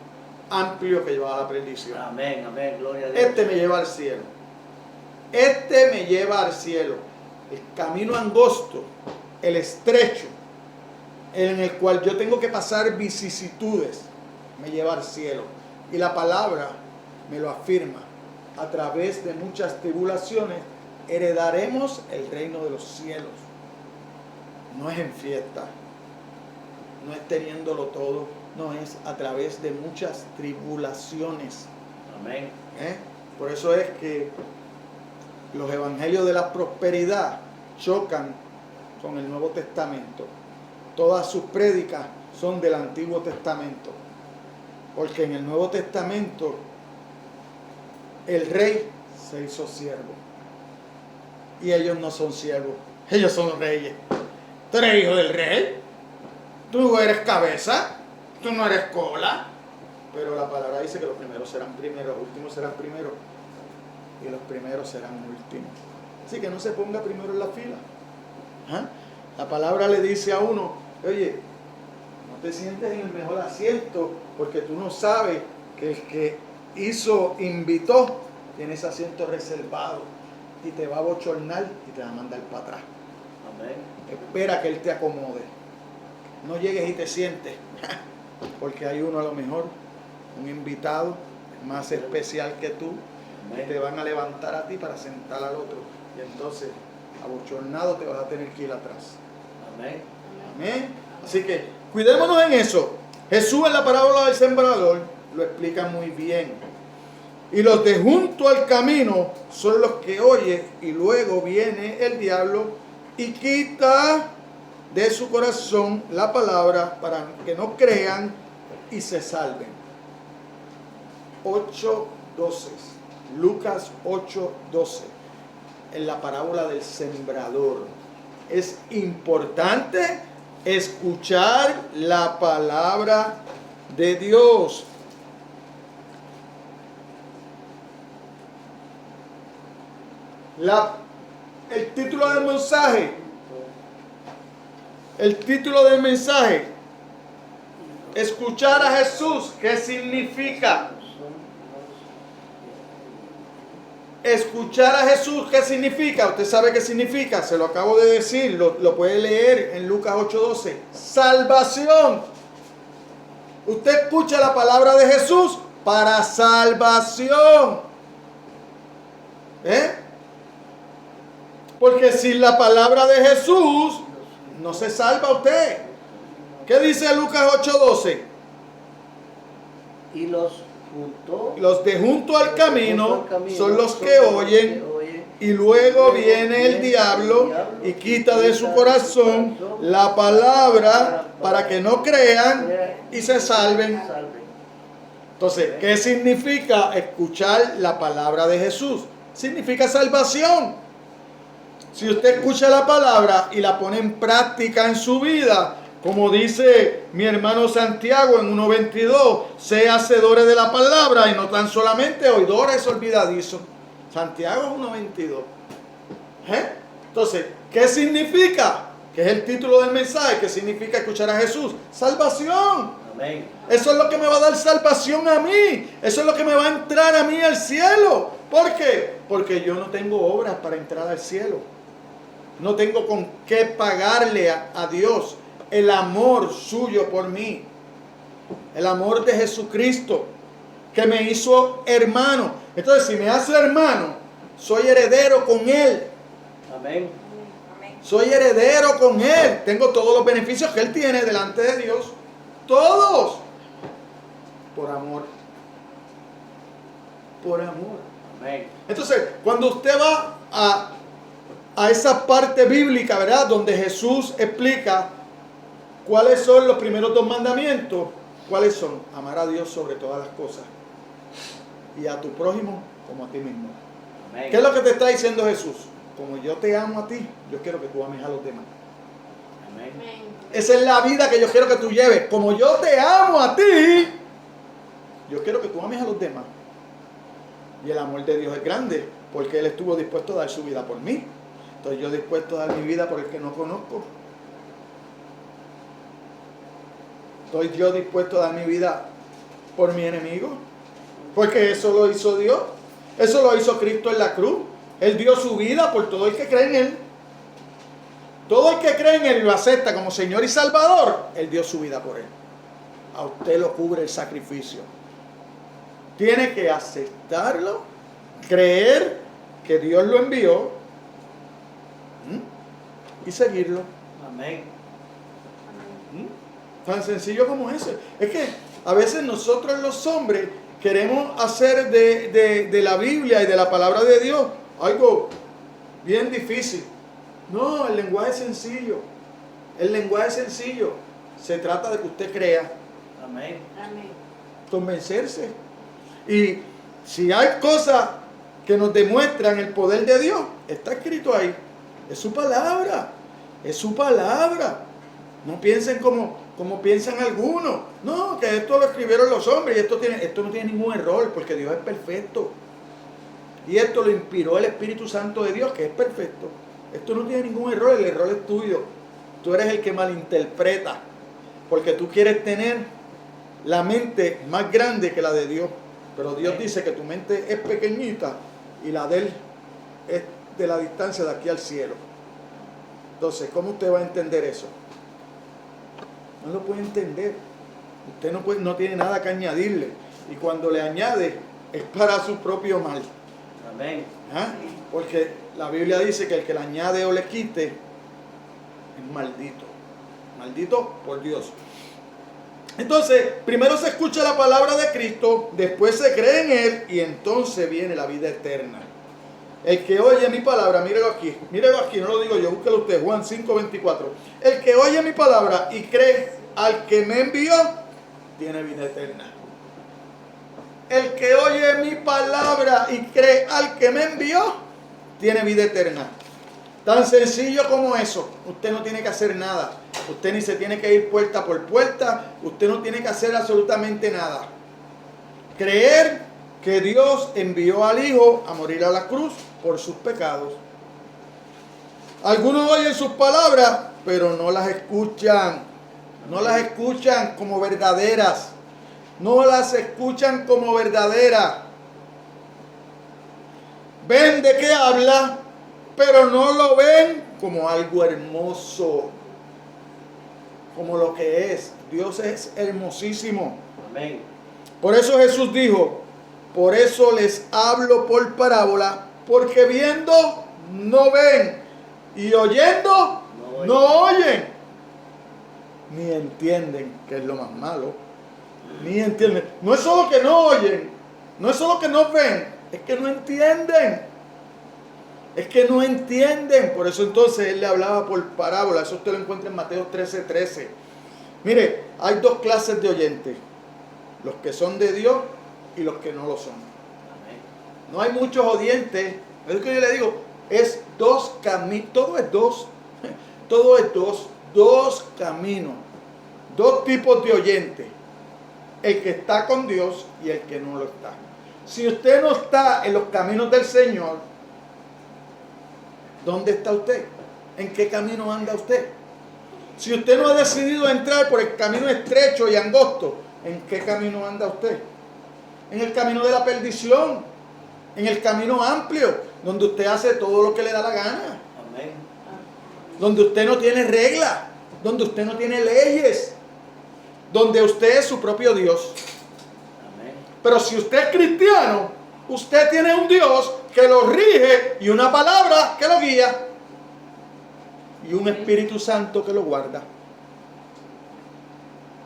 amplio que lleva a la perdición. Amén, amén, gloria a Dios. Este me lleva al cielo. Este me lleva al cielo. El camino angosto, el estrecho, en el cual yo tengo que pasar vicisitudes, me lleva al cielo. Y la palabra me lo afirma: a través de muchas tribulaciones heredaremos el reino de los cielos. No es en fiesta, no es teniéndolo todo, no, es a través de muchas tribulaciones. Amén. Por eso es que los evangelios de la prosperidad chocan con el Nuevo Testamento. Todas sus prédicas son del Antiguo Testamento, porque en el Nuevo Testamento el rey se hizo siervo y ellos no son siervos, ellos son reyes. Tú eres hijo del rey, tú eres cabeza, tú no eres cola. Pero la palabra dice que los primeros serán primeros, los últimos serán primeros y los primeros serán últimos. Así que no se ponga primero en la fila. La palabra le dice a uno: oye, no te sientes en el mejor asiento porque tú no sabes que el que invitó, tiene ese asiento reservado y te va a bochornar y te va a mandar para atrás. Amén. Espera que Él te acomode. No llegues y te sientes, porque hay uno a lo mejor, un invitado más especial que tú, que te van a levantar a ti para sentar al otro. Y entonces, abochornado te vas a tener que ir atrás. Amén. Amén. Así que, cuidémonos en eso. Jesús en la parábola del sembrador lo explica muy bien. Y los de junto al camino son los que oyen, y luego viene el diablo y quita de su corazón la palabra para que no crean y se salven. 8:12. Lucas 8:12. En la parábola del sembrador. Es importante escuchar la palabra de Dios. El título del mensaje. El título del mensaje. Escuchar a Jesús. ¿Qué significa? Escuchar a Jesús, ¿qué significa? Usted sabe qué significa, se lo acabo de decir, lo puede leer en Lucas 8:12. Salvación. Usted escucha la palabra de Jesús para salvación. Porque sin la palabra de Jesús no se salva usted. ¿Qué dice Lucas 8:12? Y los de junto al camino son los que oyen, y luego viene el diablo y quita de su corazón la palabra para que no crean y se salven. Entonces, ¿qué significa escuchar la palabra de Jesús? Significa salvación. Si usted escucha la palabra y la pone en práctica en su vida, como dice mi hermano Santiago en 1:22, sea hacedores de la palabra y no tan solamente oidores olvidadizos. Santiago 1:22. Entonces, ¿qué significa? Que es el título del mensaje. ¿Qué significa escuchar a Jesús? Salvación. Amén. Eso es lo que me va a dar salvación a mí. Eso es lo que me va a entrar a mí al cielo. ¿Por qué? Porque yo no tengo obras para entrar al cielo. No tengo con qué pagarle a Dios el amor suyo por mí. El amor de Jesucristo, que me hizo hermano. Entonces, si me hace hermano, soy heredero con Él. Amén. Soy heredero con Él. Tengo todos los beneficios que Él tiene delante de Dios. Todos. Por amor. Por amor. Amén. Entonces, cuando usted va a esa parte bíblica, ¿verdad? Donde Jesús explica cuáles son los primeros 2 mandamientos. ¿Cuáles son? Amar a Dios sobre todas las cosas. Y a tu prójimo como a ti mismo. Amén. ¿Qué es lo que te está diciendo Jesús? Como yo te amo a ti, yo quiero que tú ames a los demás. Amén. Esa es la vida que yo quiero que tú lleves. Como yo te amo a ti, yo quiero que tú ames a los demás. Y el amor de Dios es grande, porque Él estuvo dispuesto a dar su vida por mí. Estoy yo dispuesto a dar mi vida por el que no conozco. Estoy yo dispuesto a dar mi vida por mi enemigo. Porque eso lo hizo Dios. Eso lo hizo Cristo en la cruz. Él dio su vida por todo el que cree en Él. Todo el que cree en Él y lo acepta como Señor y Salvador, Él dio su vida por Él. A usted lo cubre el sacrificio. Tiene que aceptarlo, creer que Dios lo envió y seguirlo. Amén. Tan sencillo como ese. Es que a veces nosotros los hombres queremos hacer de la Biblia y de la palabra de Dios algo bien difícil. No, el lenguaje es sencillo. El lenguaje es sencillo. Se trata de que usted crea. Amén. Convencerse. Y si hay cosas que nos demuestran el poder de Dios, está escrito ahí. Es su palabra. Es su palabra. No piensen como piensan algunos. No, que esto lo escribieron los hombres y esto no tiene ningún error porque Dios es perfecto. Y esto lo inspiró el Espíritu Santo de Dios, que es perfecto. Esto no tiene ningún error, el error es tuyo. Tú eres el que malinterpreta. Porque tú quieres tener la mente más grande que la de Dios. Pero Dios dice que tu mente es pequeñita y la de Él es de la distancia de aquí al cielo. Entonces, ¿cómo usted va a entender eso? No lo puede entender. Usted no tiene nada que añadirle. Y cuando le añade, es para su propio mal. Amén. ¿Ah? Porque la Biblia dice que el que le añade o le quite es maldito. Maldito por Dios. Entonces, primero se escucha la palabra de Cristo, después se cree en Él y entonces viene la vida eterna. El que oye mi palabra, mírelo aquí, no lo digo yo, búsquelo usted, Juan 5:24. El que oye mi palabra y cree al que me envió, tiene vida eterna. El que oye mi palabra y cree al que me envió, tiene vida eterna. Tan sencillo como eso. Usted no tiene que hacer nada. Usted ni se tiene que ir puerta por puerta. Usted no tiene que hacer absolutamente nada. Creer que Dios envió al Hijo a morir a la cruz por sus pecados. Algunos oyen sus palabras, pero no las escuchan. No las escuchan como verdaderas. No las escuchan como verdaderas. Ven de qué habla, pero no lo ven como algo hermoso, como lo que es. Dios es hermosísimo. Amén. Por eso Jesús dijo, por eso les hablo por parábola, porque viendo no ven y oyendo no oyen, ni entienden, que es lo más malo, ni entienden. No es solo que no oyen, no es solo que no ven, es que no entienden. Es que no entienden. Por eso entonces él le hablaba por parábola. Eso usted lo encuentra en Mateo 13:13. Mire, hay dos clases de oyentes: los que son de Dios y los que no lo son. Amén. No hay muchos oyentes. Es lo que yo le digo, es dos caminos. Todo es dos. Todo es dos caminos. Dos tipos de oyentes: el que está con Dios y el que no lo está. Si usted no está en los caminos del Señor, ¿dónde está usted? ¿En qué camino anda usted? Si usted no ha decidido entrar por el camino estrecho y angosto, ¿en qué camino anda usted? En el camino de la perdición, en el camino amplio, donde usted hace todo lo que le da la gana, Amén. donde usted no tiene reglas, donde usted no tiene leyes, donde usted es su propio Dios. Amén. Pero si usted es cristiano, usted tiene un Dios que lo rige y una palabra que lo guía y un Espíritu Santo que lo guarda.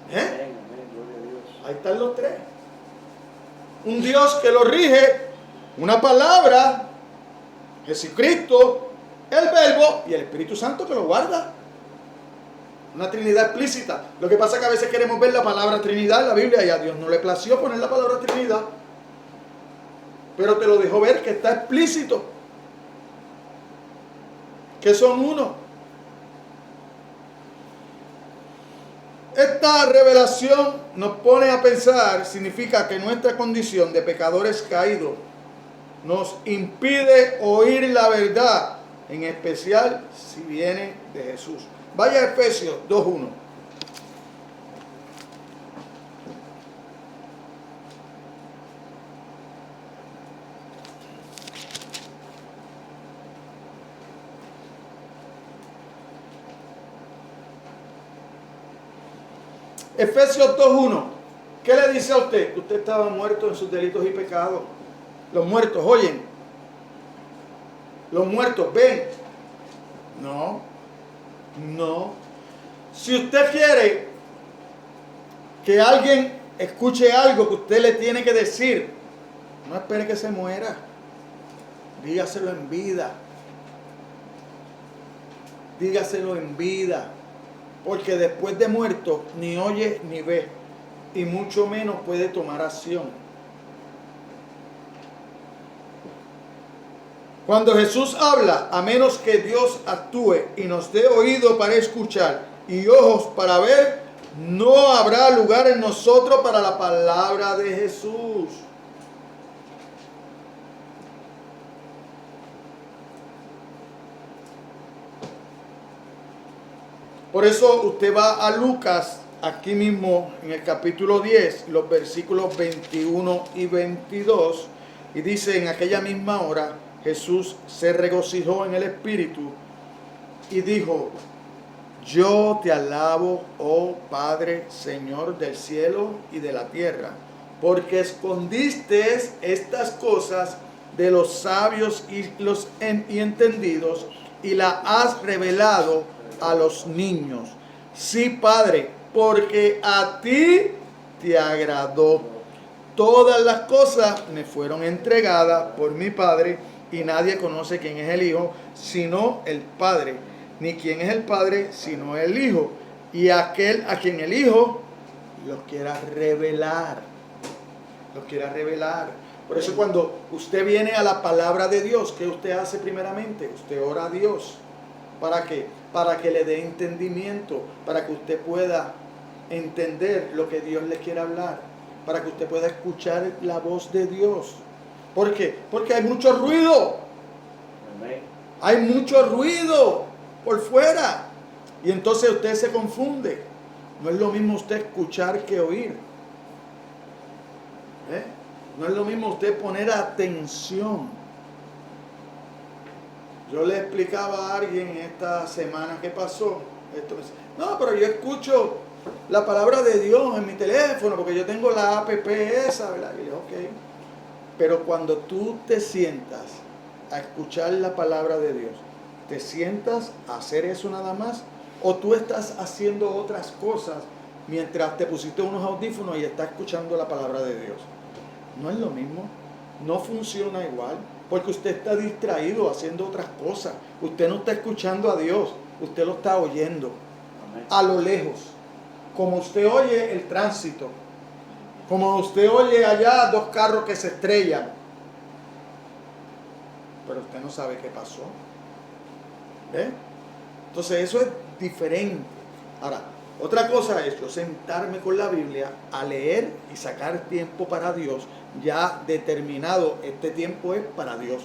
Amén. Amén. Gloria a Dios. Ahí están los tres. Un Dios que lo rige, una palabra, Jesucristo, el Verbo y el Espíritu Santo que lo guarda. Una Trinidad explícita. Lo que pasa es que a veces queremos ver la palabra Trinidad en la Biblia y a Dios no le plació poner la palabra Trinidad. Pero te lo dejó ver que está explícito. Que son uno. Esta revelación nos pone a pensar, significa que nuestra condición de pecadores caídos nos impide oír la verdad, en especial si viene de Jesús. Vaya a Efesios 2:1. Efesios 2:1. ¿Qué le dice a usted? Que usted estaba muerto en sus delitos y pecados. Los muertos oyen. Los muertos ven. No. Si usted quiere que alguien escuche algo que usted le tiene que decir, no espere que se muera. Dígaselo en vida. Dígaselo en vida. Porque después de muerto ni oye ni ve, y mucho menos puede tomar acción. Cuando Jesús habla, a menos que Dios actúe y nos dé oído para escuchar y ojos para ver, no habrá lugar en nosotros para la palabra de Jesús. Por eso usted va a Lucas, aquí mismo en el capítulo 10, los versículos 21 y 22, y dice: en aquella misma hora Jesús se regocijó en el Espíritu y dijo: yo te alabo, oh Padre, Señor del cielo y de la tierra, porque escondiste estas cosas de los sabios y entendidos y las has revelado a los niños. Sí, Padre, porque a ti te agradó. Todas las cosas me fueron entregadas por mi Padre, y nadie conoce quién es el Hijo sino el Padre, ni quién es el Padre sino el Hijo, y aquel a quien el Hijo los quiera revelar. Los quiera revelar. Por eso cuando usted viene a la palabra de Dios, ¿qué usted hace primeramente? Usted ora a Dios. ¿Para qué? Para que le dé entendimiento, para que usted pueda entender lo que Dios le quiere hablar, para que usted pueda escuchar la voz de Dios. ¿Por qué? Porque hay mucho ruido. Amén. Hay mucho ruido por fuera. Y entonces usted se confunde. No es lo mismo usted escuchar que oír. No es lo mismo usted poner atención. Yo le explicaba a alguien esta semana que pasó. No, pero yo escucho la palabra de Dios en mi teléfono porque yo tengo la app esa, ¿verdad? Y le digo, ok. Pero cuando tú te sientas a escuchar la palabra de Dios, ¿te sientas a hacer eso nada más? ¿O tú estás haciendo otras cosas mientras te pusiste unos audífonos y estás escuchando la palabra de Dios? No es lo mismo, no funciona igual, porque usted está distraído haciendo otras cosas. Usted no está escuchando a Dios, usted lo está oyendo. Amén. A lo lejos, como usted oye el tránsito, como usted oye allá dos carros que se estrellan, pero usted no sabe qué pasó. ¿Ve? Entonces eso es diferente. Ahora, otra cosa es yo sentarme con la Biblia a leer y sacar tiempo para Dios, ya determinado, este tiempo es para Dios.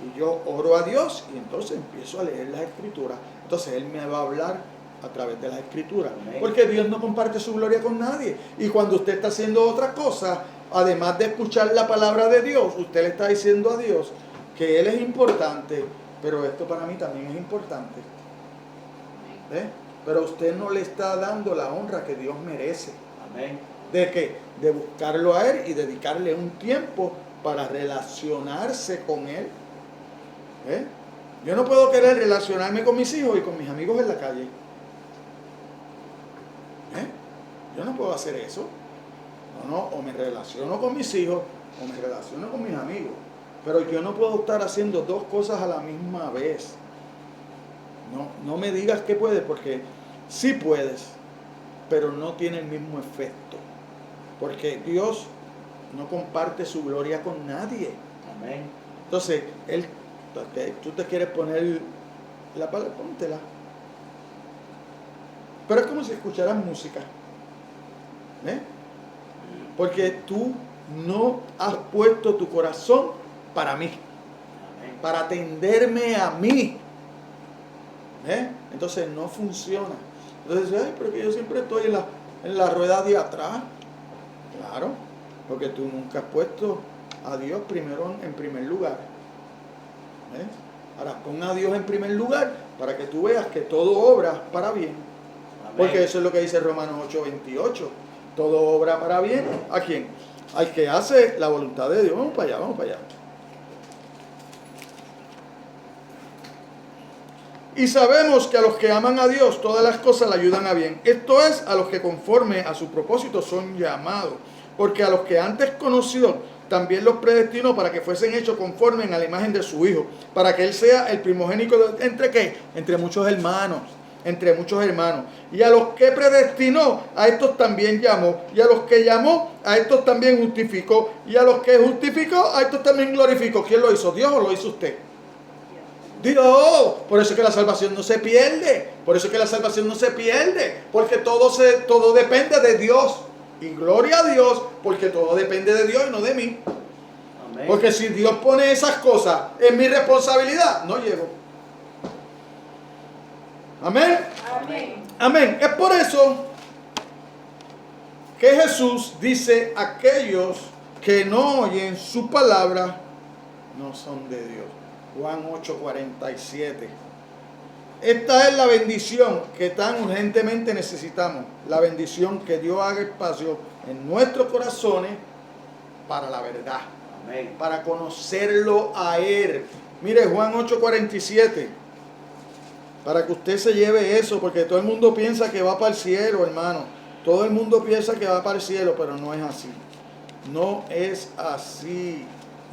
Y yo oro a Dios y entonces empiezo a leer las Escrituras. Entonces Él me va a hablar a través de las Escrituras. Amén. Porque Dios no comparte su gloria con nadie. Y cuando usted está haciendo otra cosa, además de escuchar la palabra de Dios, usted le está diciendo a Dios que Él es importante, pero esto para mí también es importante. ¿Ve? Pero usted no le está dando la honra que Dios merece. Amén. ¿De qué? De buscarlo a Él y dedicarle un tiempo para relacionarse con Él. ¿Eh? Yo no puedo querer relacionarme con mis hijos y con mis amigos en la calle. ¿Eh? Yo no puedo hacer eso. No, o me relaciono con mis hijos o me relaciono con mis amigos. Pero yo no puedo estar haciendo dos cosas a la misma vez. No me digas que puedes, porque sí puedes, pero no tiene el mismo efecto. Porque Dios no comparte su gloria con nadie. Amén. Entonces, tú te quieres poner la palabra, póntela. Pero es como si escucharas música. ¿Eh? Porque tú no has puesto tu corazón para mí. Amén. Para atenderme a mí. Entonces no funciona. Entonces, pero que yo siempre estoy en la rueda de atrás. Claro, porque tú nunca has puesto a Dios primero en primer lugar. Ahora pon a Dios en primer lugar para que tú veas que todo obra para bien. Amén. Porque eso es lo que dice Romanos 8:28. Todo obra para bien. ¿A quién? Al que hace la voluntad de Dios. Vamos para allá, vamos para allá. Y sabemos que a los que aman a Dios, todas las cosas le ayudan a bien. Esto es, a los que conforme a su propósito son llamados. Porque a los que antes conoció, también los predestinó para que fuesen hechos conforme a la imagen de su Hijo. Para que Él sea el primogénito ¿entre qué? Entre muchos hermanos. Entre muchos hermanos. Y a los que predestinó, a estos también llamó. Y a los que llamó, a estos también justificó. Y a los que justificó, a estos también glorificó. ¿Quién lo hizo? ¿Dios o lo hizo usted? Dios. Por eso es que la salvación no se pierde. Por eso es que la salvación no se pierde. Porque todo depende de Dios. Y gloria a Dios, porque todo depende de Dios y no de mí. Amén. Porque si Dios pone esas cosas en mi responsabilidad, no llego. Amén. Amén. Amén. Es por eso que Jesús dice: aquellos que no oyen su palabra no son de Dios. Juan 8:47. Esta es la bendición que tan urgentemente necesitamos. La bendición que Dios haga espacio en nuestros corazones para la verdad. Amén. Para conocerlo a Él. Mire, Juan 8:47. Para que usted se lleve eso, porque todo el mundo piensa que va para el cielo, hermano. Todo el mundo piensa que va para el cielo, pero no es así. No es así.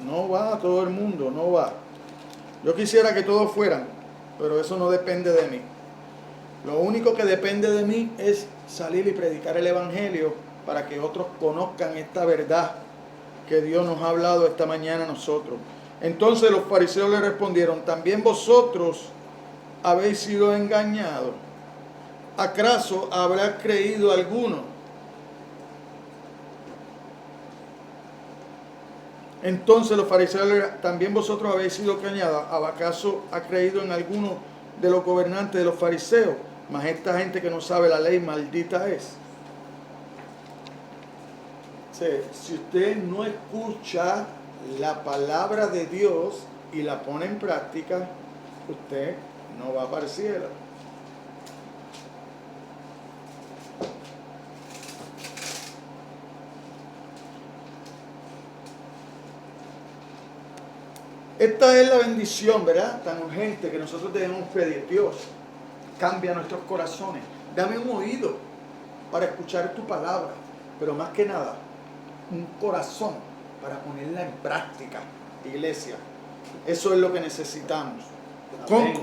No va todo el mundo, no va. Yo quisiera que todos fueran, pero eso no depende de mí. Lo único que depende de mí es salir y predicar el Evangelio para que otros conozcan esta verdad que Dios nos ha hablado esta mañana a nosotros. Entonces los fariseos le respondieron: ¿también vosotros habéis sido engañados? ¿Acaso habrá creído alguno? Entonces los fariseos también vosotros habéis sido engañados. ¿Acaso ha creído en alguno de los gobernantes de los fariseos? Mas esta gente que no sabe la ley, maldita es. Si usted no escucha la palabra de Dios y la pone en práctica, usted no va para el cielo. Esta es la bendición, ¿verdad? Tan urgente que nosotros debemos pedir. Dios, cambia nuestros corazones. Dame un oído para escuchar tu palabra. Pero más que nada, un corazón para ponerla en práctica, iglesia. Eso es lo que necesitamos.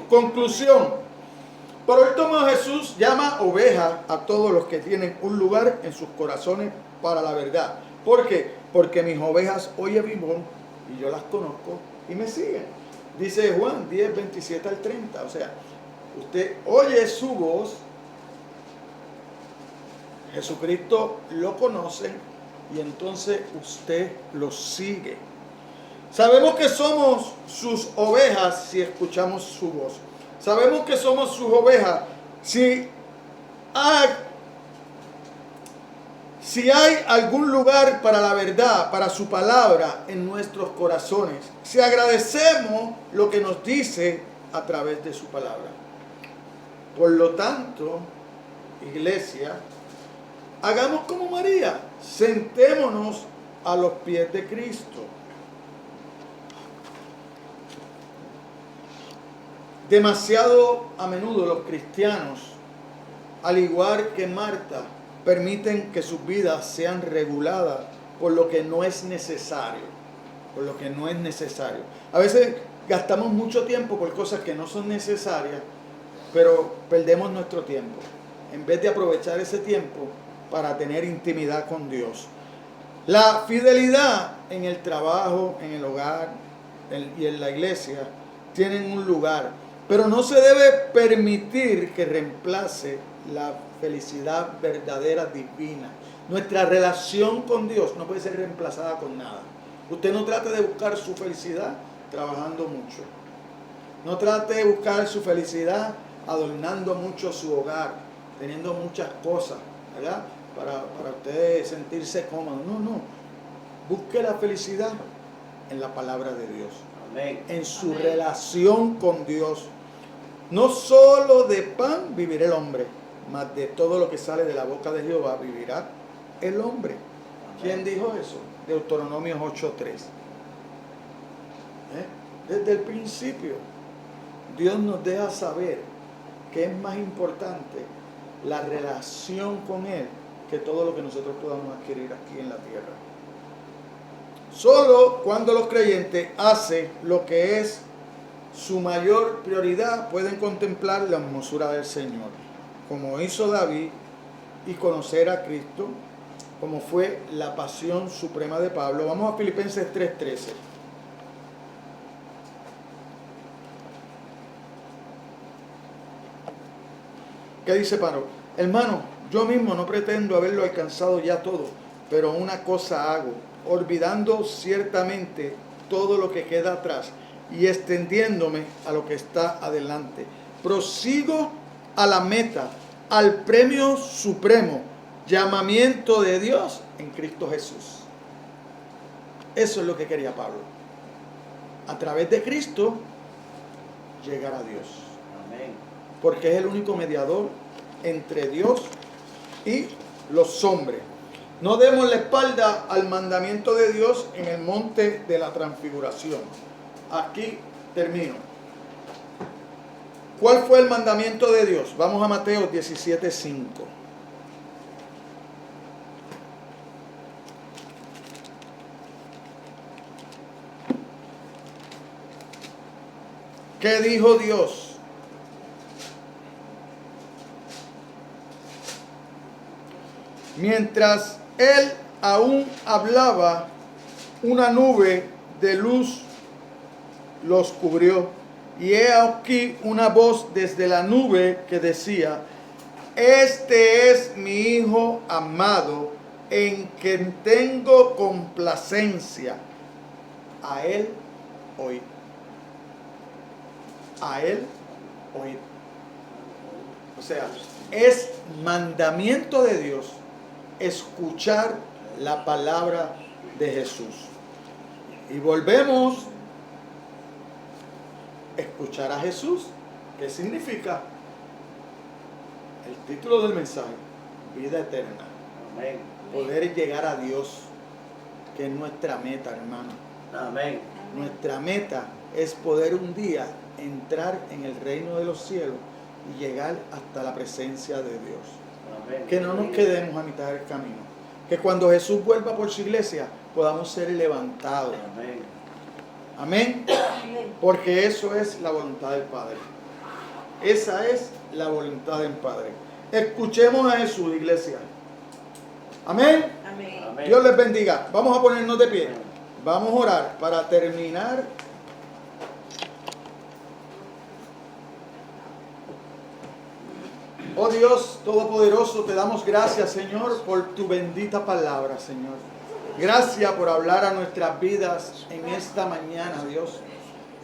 Conclusión. Por último, Jesús llama oveja a todos los que tienen un lugar en sus corazones para la verdad. ¿Por qué? Porque mis ovejas oyen mi voz y yo las conozco y me siguen. Dice Juan 10, 27 al 30. O sea, usted oye su voz, Jesucristo lo conoce y entonces usted lo sigue. Sabemos que somos sus ovejas si escuchamos su voz. Sabemos que somos sus ovejas si hay algún lugar para la verdad, para su palabra en nuestros corazones. Si agradecemos lo que nos dice a través de su palabra. Por lo tanto, iglesia, hagamos como María. Sentémonos a los pies de Cristo. Demasiado a menudo los cristianos, al igual que Marta, permiten que sus vidas sean reguladas por lo que no es necesario. Por lo que no es necesario. A veces gastamos mucho tiempo por cosas que no son necesarias, pero perdemos nuestro tiempo. En vez de aprovechar ese tiempo para tener intimidad con Dios. La fidelidad en el trabajo, en el hogar y en la iglesia tienen un lugar. Pero no se debe permitir que reemplace la felicidad verdadera divina. Nuestra relación con Dios no puede ser reemplazada con nada. Usted no trate de buscar su felicidad trabajando mucho. No trate de buscar su felicidad adornando mucho su hogar, teniendo muchas cosas, ¿verdad? Para usted sentirse cómodo. No. Busque la felicidad en la palabra de Dios. Amén. En su relación con Dios. No solo de pan vivirá el hombre, mas de todo lo que sale de la boca de Jehová vivirá el hombre. ¿Quién dijo eso? Deuteronomio 8:3. Desde el principio, Dios nos deja saber que es más importante la relación con Él que todo lo que nosotros podamos adquirir aquí en la tierra. Solo cuando los creyentes hacen lo que es su mayor prioridad pueden contemplar la hermosura del Señor, como hizo David, y conocer a Cristo, como fue la pasión suprema de Pablo. Vamos a Filipenses 3:13. ¿Qué dice Pablo? Hermano, yo mismo no pretendo haberlo alcanzado ya todo, pero una cosa hago, olvidando ciertamente todo lo que queda atrás y extendiéndome a lo que está adelante. Prosigo a la meta, al premio supremo llamamiento de Dios en Cristo Jesús. Eso es lo que quería Pablo. A través de Cristo llegar a Dios. Amén. Porque es el único mediador entre Dios y los hombres. No demos la espalda al mandamiento de Dios en el monte de la transfiguración. Aquí termino. ¿Cuál fue el mandamiento de Dios? Vamos a Mateo 17:5. ¿Qué dijo Dios? Mientras él aún hablaba, una nube de luz los cubrió. Y he aquí una voz desde la nube que decía: este es mi Hijo amado, en quien tengo complacencia. A él oíd. A él oíd. O sea, es mandamiento de Dios escuchar la palabra de Jesús. Y volvemos a escuchar a Jesús. ¿Qué significa? El título del mensaje: vida eterna. Amén. Poder llegar a Dios, que es nuestra meta, hermano. Amén. Nuestra meta es poder un día entrar en el reino de los cielos y llegar hasta la presencia de Dios. Amén. Que no nos quedemos a mitad del camino. Que cuando Jesús vuelva por su iglesia podamos ser levantados. Amén. Amén. Porque eso es la voluntad del Padre. Esa es la voluntad del Padre. Escuchemos a Jesús, iglesia. Amén. Amén. Amén. Dios les bendiga. Vamos a ponernos de pie. Vamos a orar para terminar. Oh Dios Todopoderoso, te damos gracias, Señor, por tu bendita palabra, Señor. Gracias por hablar a nuestras vidas en esta mañana, Dios.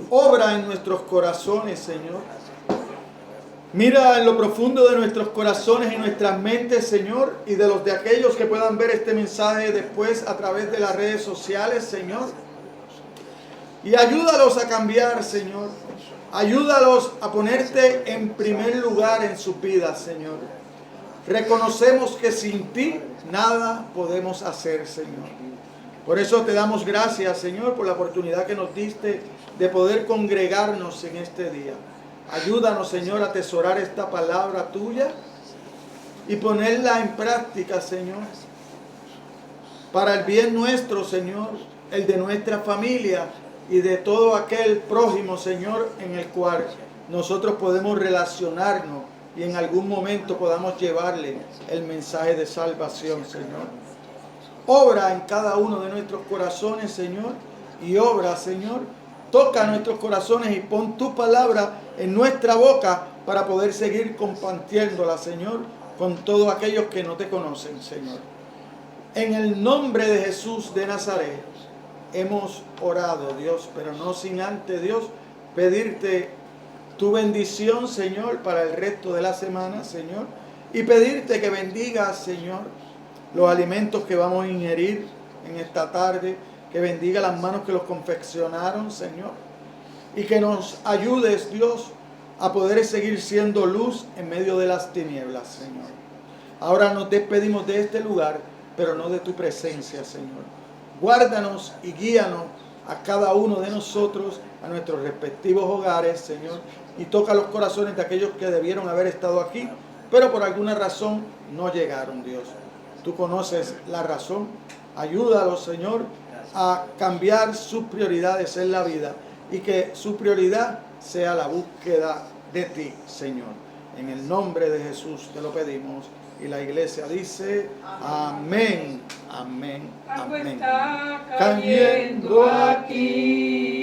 Obra en nuestros corazones, Señor. Mira en lo profundo de nuestros corazones y nuestras mentes, Señor, y de los de aquellos que puedan ver este mensaje después a través de las redes sociales, Señor. Y ayúdalos a cambiar, Señor. Ayúdalos a ponerte en primer lugar en sus vidas, Señor. Reconocemos que sin ti nada podemos hacer, Señor. Por eso te damos gracias, Señor, por la oportunidad que nos diste de poder congregarnos en este día. Ayúdanos, Señor, a atesorar esta palabra tuya y ponerla en práctica, Señor, para el bien nuestro, Señor, el de nuestra familia y de todo aquel prójimo, Señor, en el cual nosotros podemos relacionarnos y en algún momento podamos llevarle el mensaje de salvación, Señor. Obra en cada uno de nuestros corazones, Señor, y obra, Señor. Toca nuestros corazones y pon tu palabra en nuestra boca para poder seguir compartiéndola, Señor, con todos aquellos que no te conocen, Señor. En el nombre de Jesús de Nazaret hemos orado, Dios, pero no sin antes, Dios, pedirte tu bendición, Señor, para el resto de la semana, Señor, y pedirte que bendigas, Señor, los alimentos que vamos a ingerir en esta tarde, que bendiga las manos que los confeccionaron, Señor, y que nos ayudes, Dios, a poder seguir siendo luz en medio de las tinieblas, Señor. Ahora nos despedimos de este lugar, pero no de tu presencia, Señor. Guárdanos y guíanos a cada uno de nosotros, a nuestros respectivos hogares, Señor, y toca los corazones de aquellos que debieron haber estado aquí, pero por alguna razón no llegaron, Dios. Tú conoces la razón. Ayúdalos, Señor, a cambiar sus prioridades en la vida y que su prioridad sea la búsqueda de ti, Señor. En el nombre de Jesús te lo pedimos. Y la iglesia dice: amén, amén, Algo amén. está cayendo aquí.